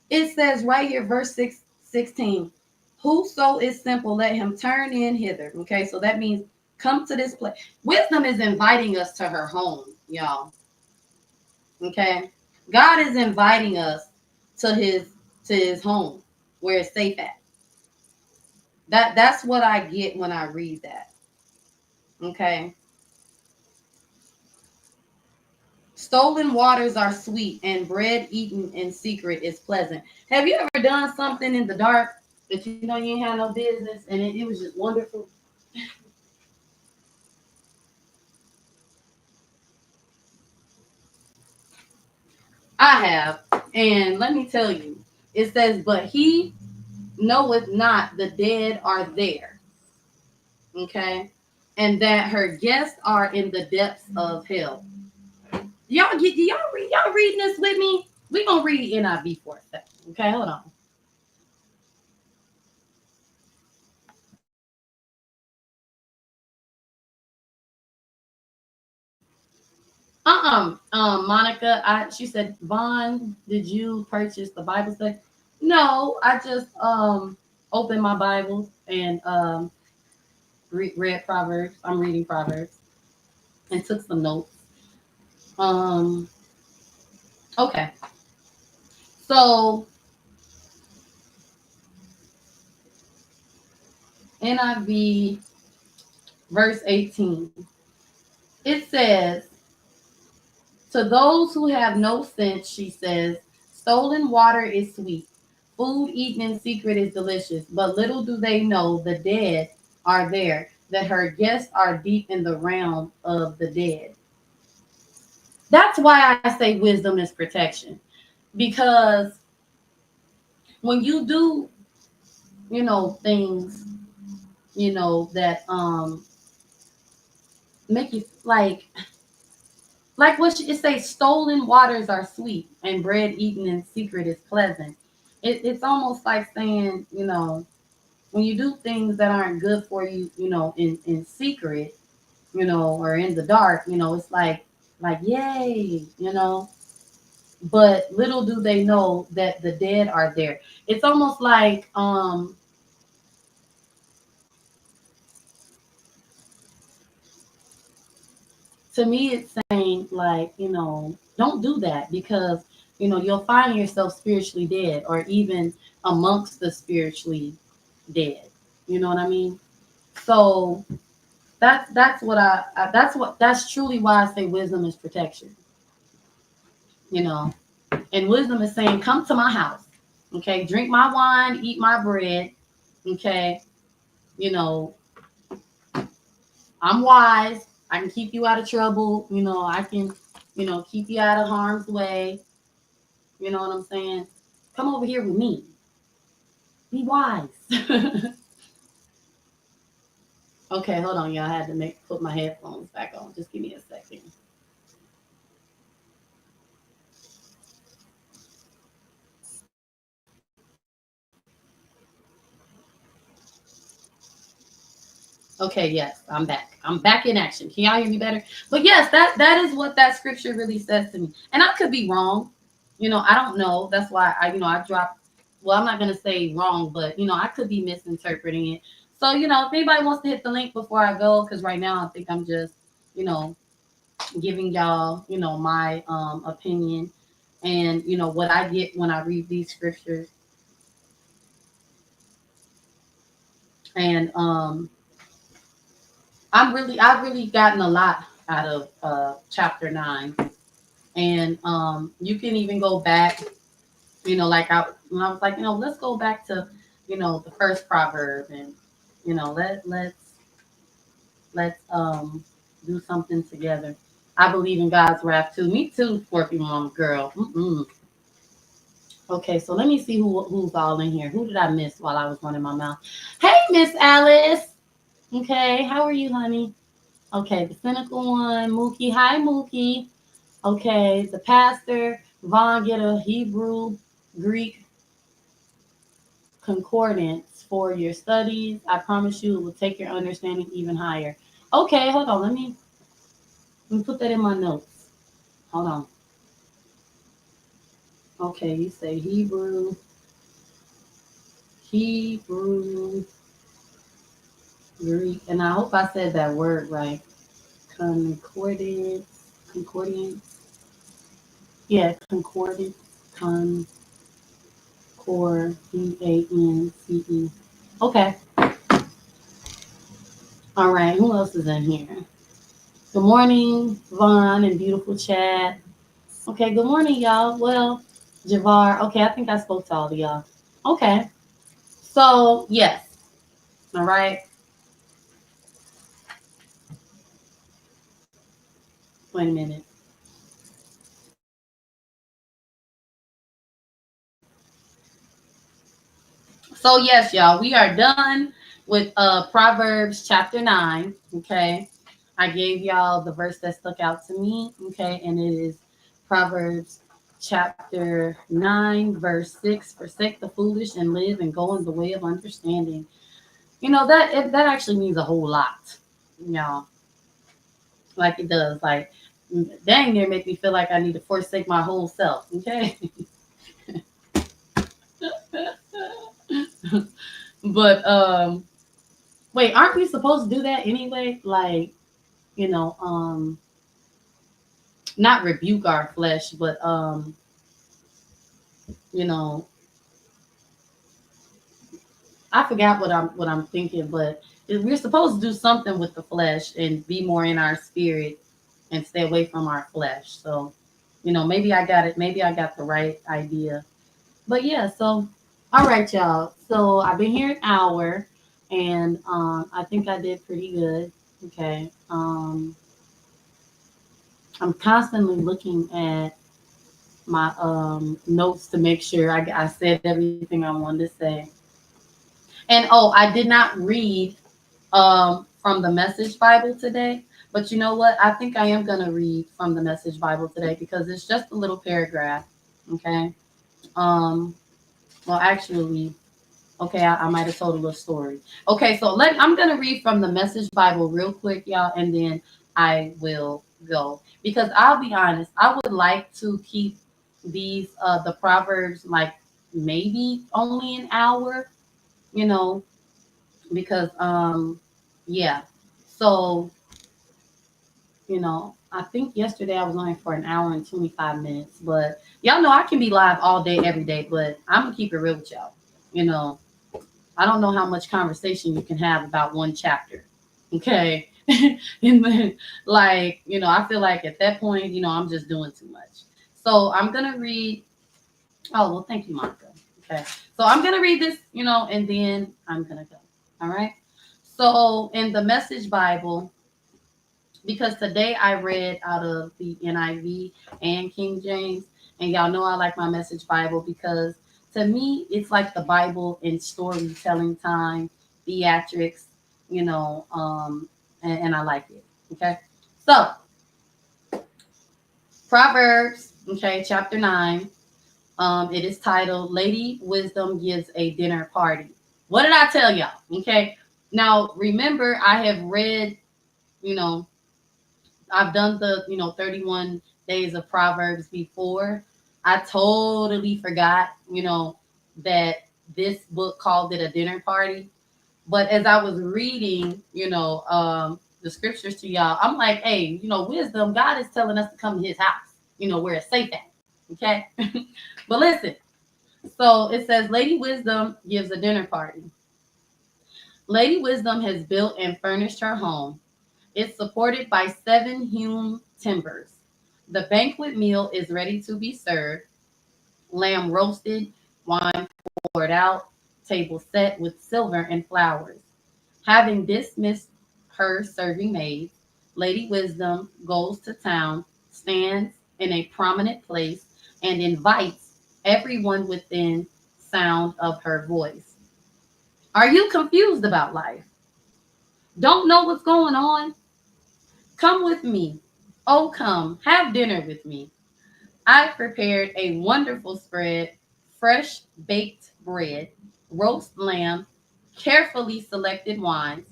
it says right here, verse 16, whoso is simple, let him turn in hither. Okay, so that means come to this place. Wisdom is inviting us to her home, y'all. Okay, God is inviting us to his home where it's safe at. That's what I get when I read that. Okay, stolen waters are sweet, and bread eaten in secret is pleasant. Have you ever done something in the dark that you ain't had no business, and it was just wonderful? I have. And let me tell you, it says, but he knoweth not the dead are there. Okay. And that her guests are in the depths of hell. Y'all reading this with me? We're gonna read NIV for a second. Okay, hold on. Monica, she said, Vaughn, did you purchase the Bible study? No, I just opened my Bible and read Proverbs. I'm reading Proverbs and took some notes. Um, okay. So NIV verse 18. It says, to those who have no sense, she says, stolen water is sweet. Food eaten in secret is delicious, but little do they know the dead are there, that her guests are deep in the realm of the dead. That's why I say wisdom is protection. Because when you do, things, that make you like what it say, stolen waters are sweet and bread eaten in secret is pleasant. It's almost like saying, when you do things that aren't good for you, in secret, or in the dark, it's like yay, but little do they know that the dead are there. It's almost like to me it's saying like, don't do that because you'll find yourself spiritually dead or even amongst the spiritually dead. You know what I mean? So that's truly why I say wisdom is protection. You know, and wisdom is saying, come to my house, okay, drink my wine, eat my bread, okay. You know, I'm wise. I can keep you out of trouble. I can, keep you out of harm's way. You know what I'm saying? Come over here with me. Be wise. Okay, hold on, y'all. I had to put my headphones back on. Just give me a second. Okay, yes, I'm back. I'm back in action. Can y'all hear me better? But yes, that is what that scripture really says to me. And I could be wrong. I don't know. That's why I dropped. Well, I'm not gonna say wrong, but I could be misinterpreting it. So, if anybody wants to hit the link before I go, because right now I think I'm just, you know, giving y'all, my opinion and what I get when I read these scriptures. And I've really gotten a lot out of chapter 9. And you can even go back, like when I was like, let's go back to, the first proverb, and let's do something together. I believe in God's wrath too. Me too, Scorpio mom girl. Mm-mm. Okay, so let me see who's all in here. Who did I miss while I was running my mouth? Hey, Miss Alice. Okay, how are you, honey? Okay, the cynical one, Mookie. Hi, Mookie. Okay, the pastor, Vaughn, get a Hebrew, Greek concordance for your studies. I promise you it will take your understanding even higher. Okay, hold on. Let me put that in my notes. Hold on. Okay, you say Hebrew, Greek, and I hope I said that word right. Concordance. Yeah, concordance, Concordance. Okay. All right. Who else is in here? Good morning, Vaughn and beautiful Chad. Okay. Good morning, y'all. Well, Javar. Okay. I think I spoke to all of y'all. Okay. So yes. All right. Wait a minute. So yes, y'all, we are done with Proverbs chapter 9. Okay. I gave y'all the verse that stuck out to me. Okay, and it is Proverbs chapter 9, verse 6. Forsake the foolish and live and go in the way of understanding. That actually means a whole lot. Y'all. Like it does. Like dang near make me feel like I need to forsake my whole self. Okay. But wait, aren't we supposed to do that anyway? Like, you know, um, not rebuke our flesh, but you know, I forgot what I'm thinking, but we're supposed to do something with the flesh and be more in our spirit and stay away from our flesh. So, maybe I got it. Maybe I got the right idea. But yeah, so all right, y'all. So I've been here an hour, and I think I did pretty good. Okay. I'm constantly looking at my notes to make sure I said everything I wanted to say. And oh, I did not read from the Message Bible today, but you know what? I think I am gonna read from the Message Bible today because it's just a little paragraph. Okay. Um. Well, actually, okay, I might have told a little story. Okay, so I'm gonna read from the Message Bible real quick, y'all, and then I will go because I'll be honest, I would like to keep these the proverbs like maybe only an hour, you know, because yeah, so I think yesterday I was only for an hour and 25 minutes, but y'all know I can be live all day every day, but I'm gonna keep it real with y'all, you know. I don't know how much conversation you can have about one chapter. Okay. And then, like, I feel like at that point, I'm just doing too much. So I'm going to read. Oh, well, thank you, Monica. Okay. So I'm going to read this, and then I'm going to go. All right. So in the Message Bible, because today I read out of the NIV and King James, and y'all know I like my Message Bible because to me it's like the Bible in storytelling time, theatrics, and I like it. Okay, so Proverbs, okay, chapter 9. It is titled "Lady Wisdom Gives a Dinner Party." What did I tell y'all? Okay, Now, remember, I have read, you know, I've done the, 31 days of Proverbs before. I totally forgot, that this book called it a dinner party. But as I was reading, the scriptures to y'all, I'm like, hey, wisdom, God is telling us to come to his house, where it's safe at. Okay. But listen, so it says, Lady Wisdom gives a dinner party. Lady Wisdom has built and furnished her home. It's supported by 7 hewn timbers. The banquet meal is ready to be served. Lamb roasted, wine poured out, table set with silver and flowers. Having dismissed her serving maids, Lady Wisdom goes to town, stands in a prominent place, and invites everyone within sound of her voice. Are you confused about life? Don't know what's going on? Come with me. Oh, come, have dinner with me. I've prepared a wonderful spread, fresh baked bread, roast lamb, carefully selected wines.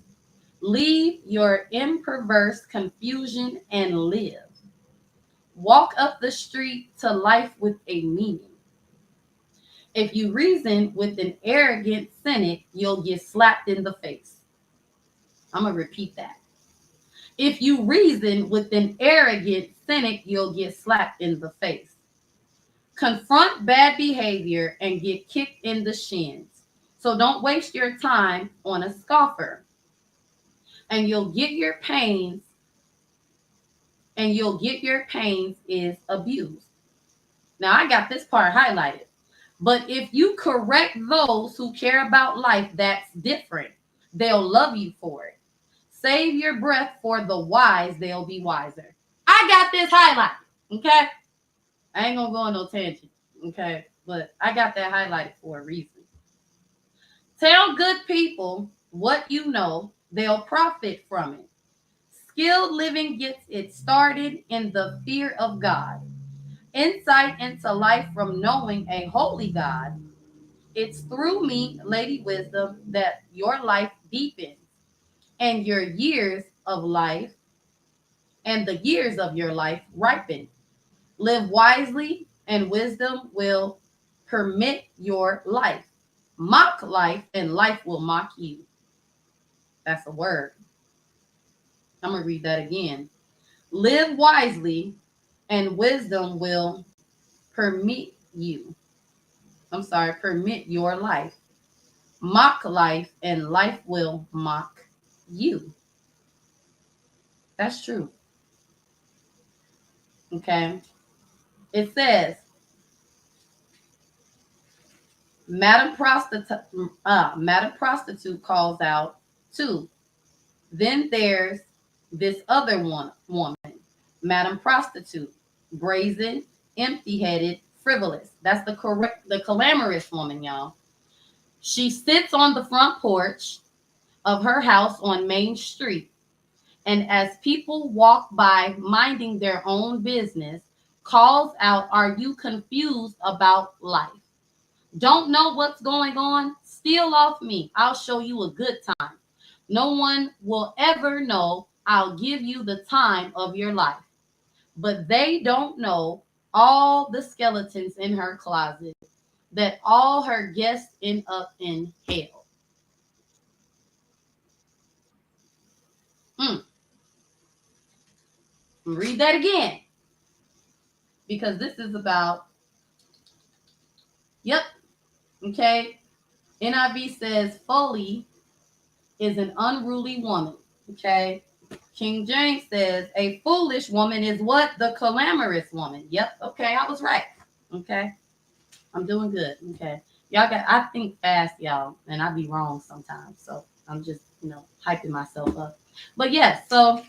Leave your imperverse confusion and live. Walk up the street to life with a meaning. If you reason with an arrogant cynic, you'll get slapped in the face. I'm going to repeat that. If you reason with an arrogant cynic, you'll get slapped in the face. Confront bad behavior and get kicked in the shins. So don't waste your time on a scoffer. And you'll get your pains, is abused. Now I got this part highlighted. But if you correct those who care about life, that's different. They'll love you for it. Save your breath for the wise, they'll be wiser. I got this highlighted, okay? I ain't gonna go on no tangent, okay? But I got that highlighted for a reason. Tell good people what you know, they'll profit from it. Skilled living gets it started in the fear of God. Insight into life from knowing a holy God. It's through me, Lady Wisdom, that your life deepens and your years of life and the years of your life ripen. Live wisely, and wisdom will permit your life. Mock life, and life will mock you. That's a word. I'm going to read that again. Live wisely, and wisdom will permit you. Permit your life. Mock life, and life will mock you. That's true. Okay. It says, Madam Prostitute calls out too. Then there's this other woman, Madam Prostitute, brazen, empty-headed, frivolous. That's the clamorous woman, y'all. She sits on the front porch of her house on Main Street, and as people walk by minding their own business, calls out, "Are you confused about life? Don't know what's going on? Steal off me. I'll show you a good time. No one will ever know. I'll give you the time of your life." But they don't know all the skeletons in her closet, that all her guests end up in hell. Read that again, because this is about, yep, okay. NIV says folly is an unruly woman, okay. King James says a foolish woman is what? The clamorous woman. Yep, okay, I was right. Okay, I'm doing good. Okay, I think fast, y'all, and I be wrong sometimes, so I'm just, hyping myself up. But yes, so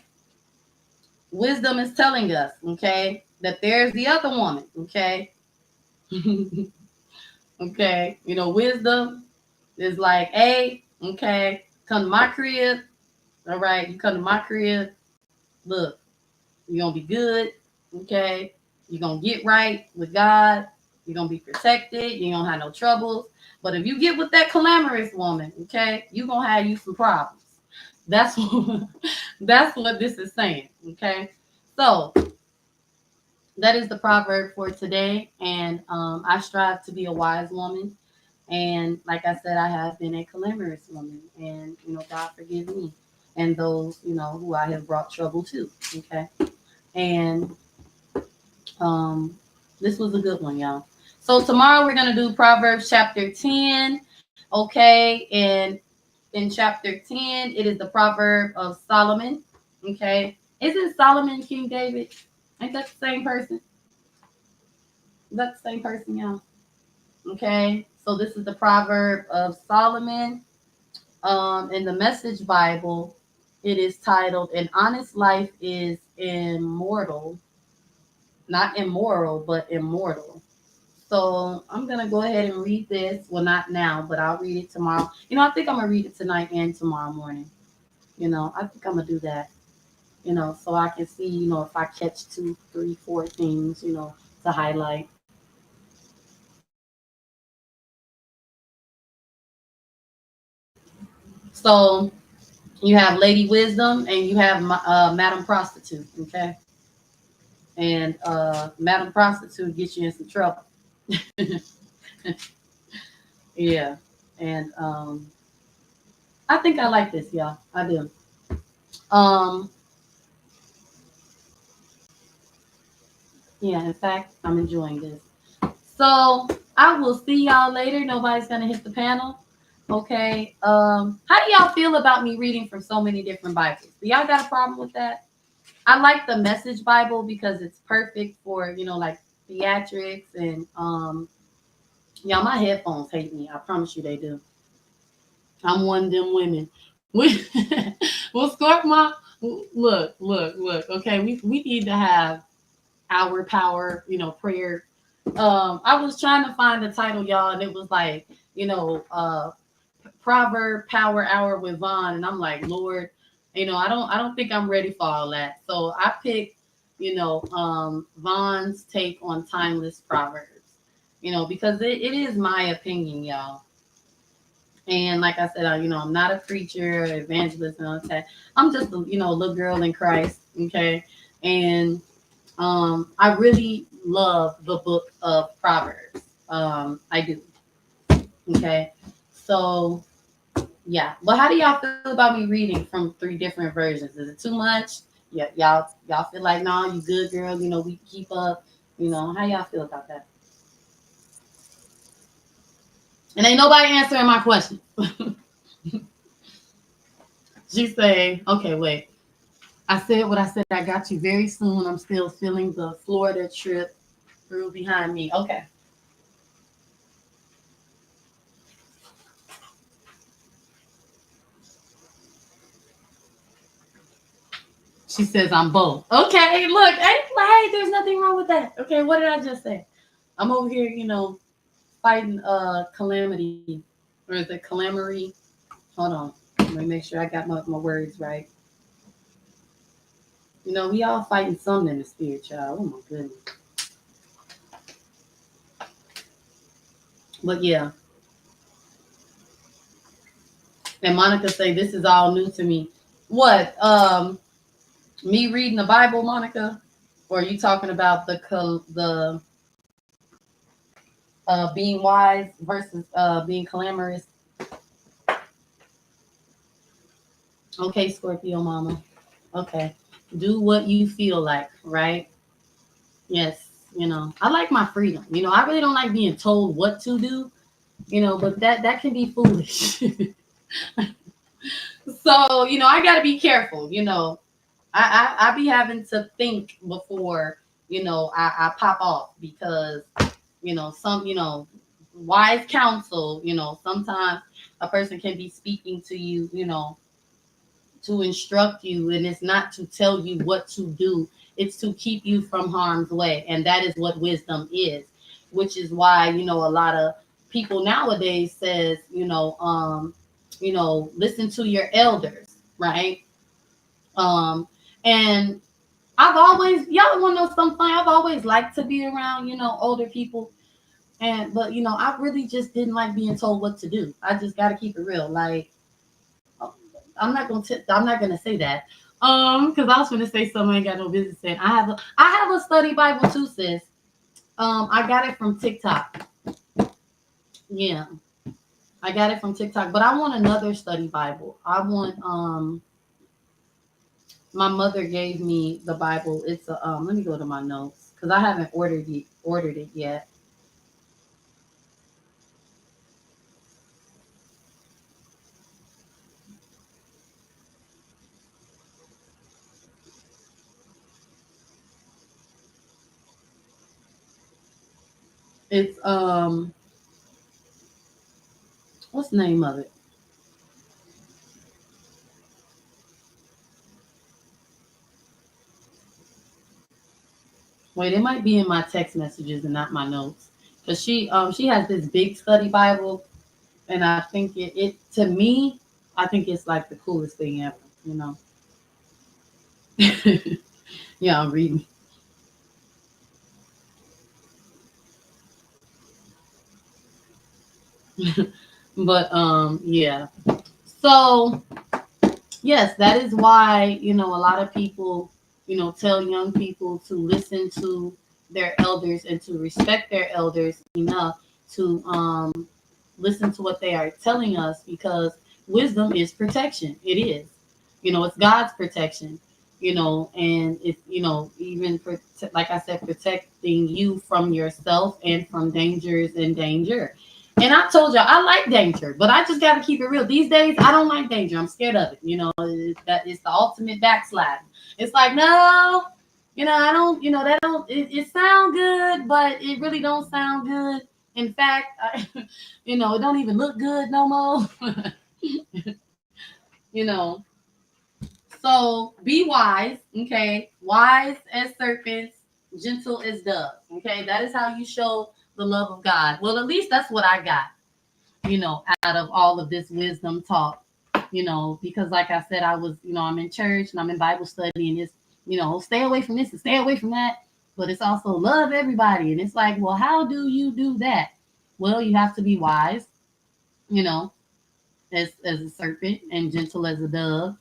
wisdom is telling us, okay, that there's the other woman, okay. Okay, wisdom is like, hey, okay, come to my crib. All right, you come to my crib. Look, you're gonna be good, okay. You're gonna get right with God. You're gonna be protected. You don't have no troubles. But if you get with that clamorous woman, okay, you're gonna have you some problems. That's that's what this is saying. Okay, so that is the proverb for today, and I strive to be a wise woman. And like I said, I have been a calamitous woman, and God forgive me and those who I have brought trouble to. Okay, and um, this was a good one, y'all. So tomorrow we're gonna do Proverbs chapter 10. Okay, and in chapter 10, it is the proverb of Solomon. Okay, isn't Solomon King David? Ain't that the same person? Is that the same person, y'all? Okay, so this is the proverb of Solomon. In the Message Bible, it is titled "An honest life is immortal, not immoral, but immortal." So I'm gonna go ahead and read this. Well, not now, but I'll read it tomorrow. I think I'm gonna read it tonight and tomorrow morning. I think I'm gonna do that. So I can see, if I catch two, three, four things, to highlight. So you have Lady Wisdom and you have Madam Prostitute, okay? And Madam Prostitute gets you in some trouble. Yeah. And I think I like this, y'all. I do. Um, yeah, in fact, I'm enjoying this. So I will see y'all later. Nobody's gonna hit the panel. Okay. How do y'all feel about me reading from so many different Bibles? Do y'all got a problem with that? I like the Message Bible because it's perfect for, like theatrics and y'all, my headphones hate me. I promise you they do. I'm one of them women. We well Scorp Ma, look. Okay, we need to have our power, prayer. I was trying to find the title, y'all, and it was like, Proverb Power Hour with Vaughn, and I'm like, Lord, I don't think I'm ready for all that. So I picked, Vaughn's take on timeless proverbs, because it is my opinion, y'all. And like I said, I'm not a preacher, evangelist, and all that. I'm just a, little girl in Christ, okay? And I really love the book of Proverbs. I do, okay? So yeah, but how do y'all feel about me reading from three different versions? Is it too much? Yeah, y'all feel like, nah, you good, girl. We keep up. How y'all feel about that? And ain't nobody answering my question. She's saying, okay, wait. I said what I said. I got you very soon. I'm still feeling the Florida trip through behind me. Okay. She says I'm both. Okay, look, hey, there's nothing wrong with that. Okay, what did I just say? I'm over here, fighting calamity. Or is it calamity? Hold on. Let me make sure I got my words right. We all fighting something in the spirit, child. Oh my goodness. But yeah. And Monica say this is all new to me. What? Me reading the Bible, Monica? Or are you talking about the being wise versus being clamorous? Okay, Scorpio mama. Okay. Do what you feel like, right? Yes. I like my freedom. I really don't like being told what to do, but that can be foolish. So, I gotta be careful, I be having to think before, I pop off because, some, wise counsel, sometimes a person can be speaking to you, to instruct you, and it's not to tell you what to do, it's to keep you from harm's way. And that is what wisdom is, which is why, a lot of people nowadays says, listen to your elders, right? And I've always, y'all want to know something funny? I've always liked to be around, older people. But I really just didn't like being told what to do. I just got to keep it real. Like, I'm not gonna say that. Because I was gonna say something I ain't got no business saying. I have a study Bible too, sis. I got it from TikTok. Yeah, I got it from TikTok. But I want another study Bible. I want my mother gave me the Bible. It's a let me go to my notes because I haven't ordered it yet. It's what's the name of it? Wait, it might be in my text messages and not my notes. Cause she has this big study Bible, and I think it to me, I think it's like the coolest thing ever. You know. Yeah, I'm reading. But yeah. So yes, that is why, a lot of people, tell young people to listen to their elders and to respect their elders enough to listen to what they are telling us, because wisdom is protection. It is. It's God's protection, and it's, even like I said, protecting you from yourself and from dangers and danger. And I told y'all I like danger, but I just got to keep it real. These days, I don't like danger. I'm scared of it. That it's the ultimate backsliding. It's like, no, I don't. That don't. It sound good, but it really don't sound good. In fact, it don't even look good no more. you know. So be wise, okay? Wise as serpents, gentle as doves, okay? That is how you show the love of God. Well, at least that's what I got, out of all of this wisdom talk, because like I said, I'm in church and I'm in Bible study, and it's, stay away from this and stay away from that. But it's also love everybody. And it's like, well, how do you do that? Well, you have to be wise, you know, as a serpent and gentle as a dove,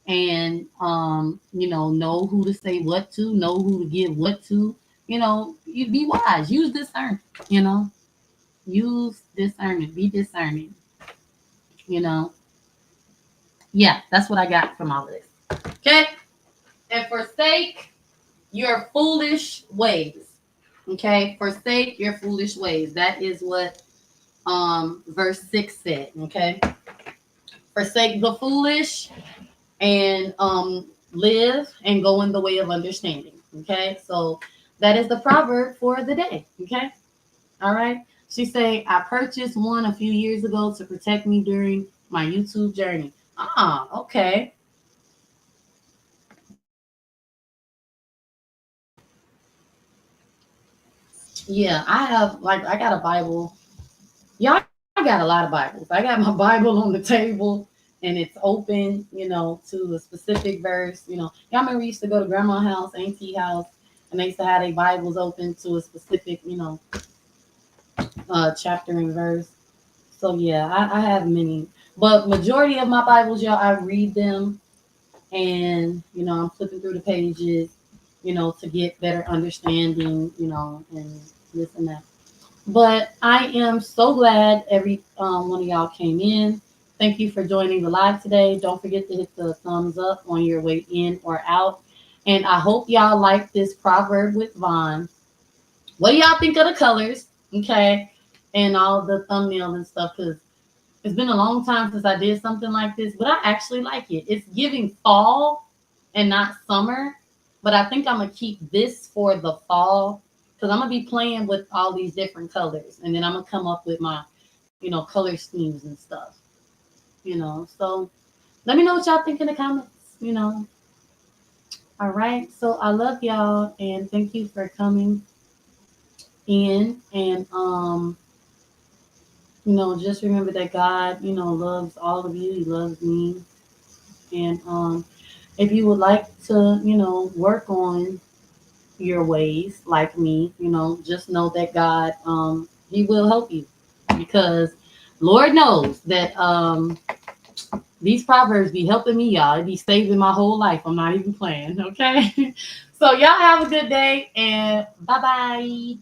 and know who to say what to, know who to give what to. You be wise, use discernment, you know use discernment, be discerning. you know yeah, that's what I got from all of this. Okay. And forsake your foolish ways. Okay, forsake your foolish ways. That is what verse 6 said. Okay, forsake the foolish and live and go in the way of understanding. Okay, so that is the proverb for the day. Okay, all right. She say, I purchased one a few years ago to protect me during my YouTube journey. Ah, okay. Yeah, I got a Bible. Yeah, I got a lot of Bibles. I got my Bible on the table and it's open, to a specific verse. Y'all remember we used to go to grandma's house, auntie house, and they used to have their Bibles open to a specific, chapter and verse. So yeah, I have many, but majority of my Bibles, y'all, I read them, and I'm flipping through the pages, to get better understanding, and this and that. But I am so glad every one of y'all came in. Thank you for joining the live today. Don't forget to hit the thumbs up on your way in or out. And I hope y'all like this proverb with Vaughn. What do y'all think of the colors? Okay. And all the thumbnails and stuff, because it's been a long time since I did something like this, but I actually like it. It's giving fall and not summer. But I think I'm going to keep this for the fall, because I'm going to be playing with all these different colors. And then I'm going to come up with my, color schemes and stuff. So let me know what y'all think in the comments. All right. So I love y'all, and thank you for coming in. And, just remember that God, loves all of you. He loves me. And if you would like to, work on your ways like me, just know that God, He will help you, because Lord knows that These proverbs be helping me, y'all. It be saving my whole life. I'm not even playing. Okay. So y'all have a good day and bye bye.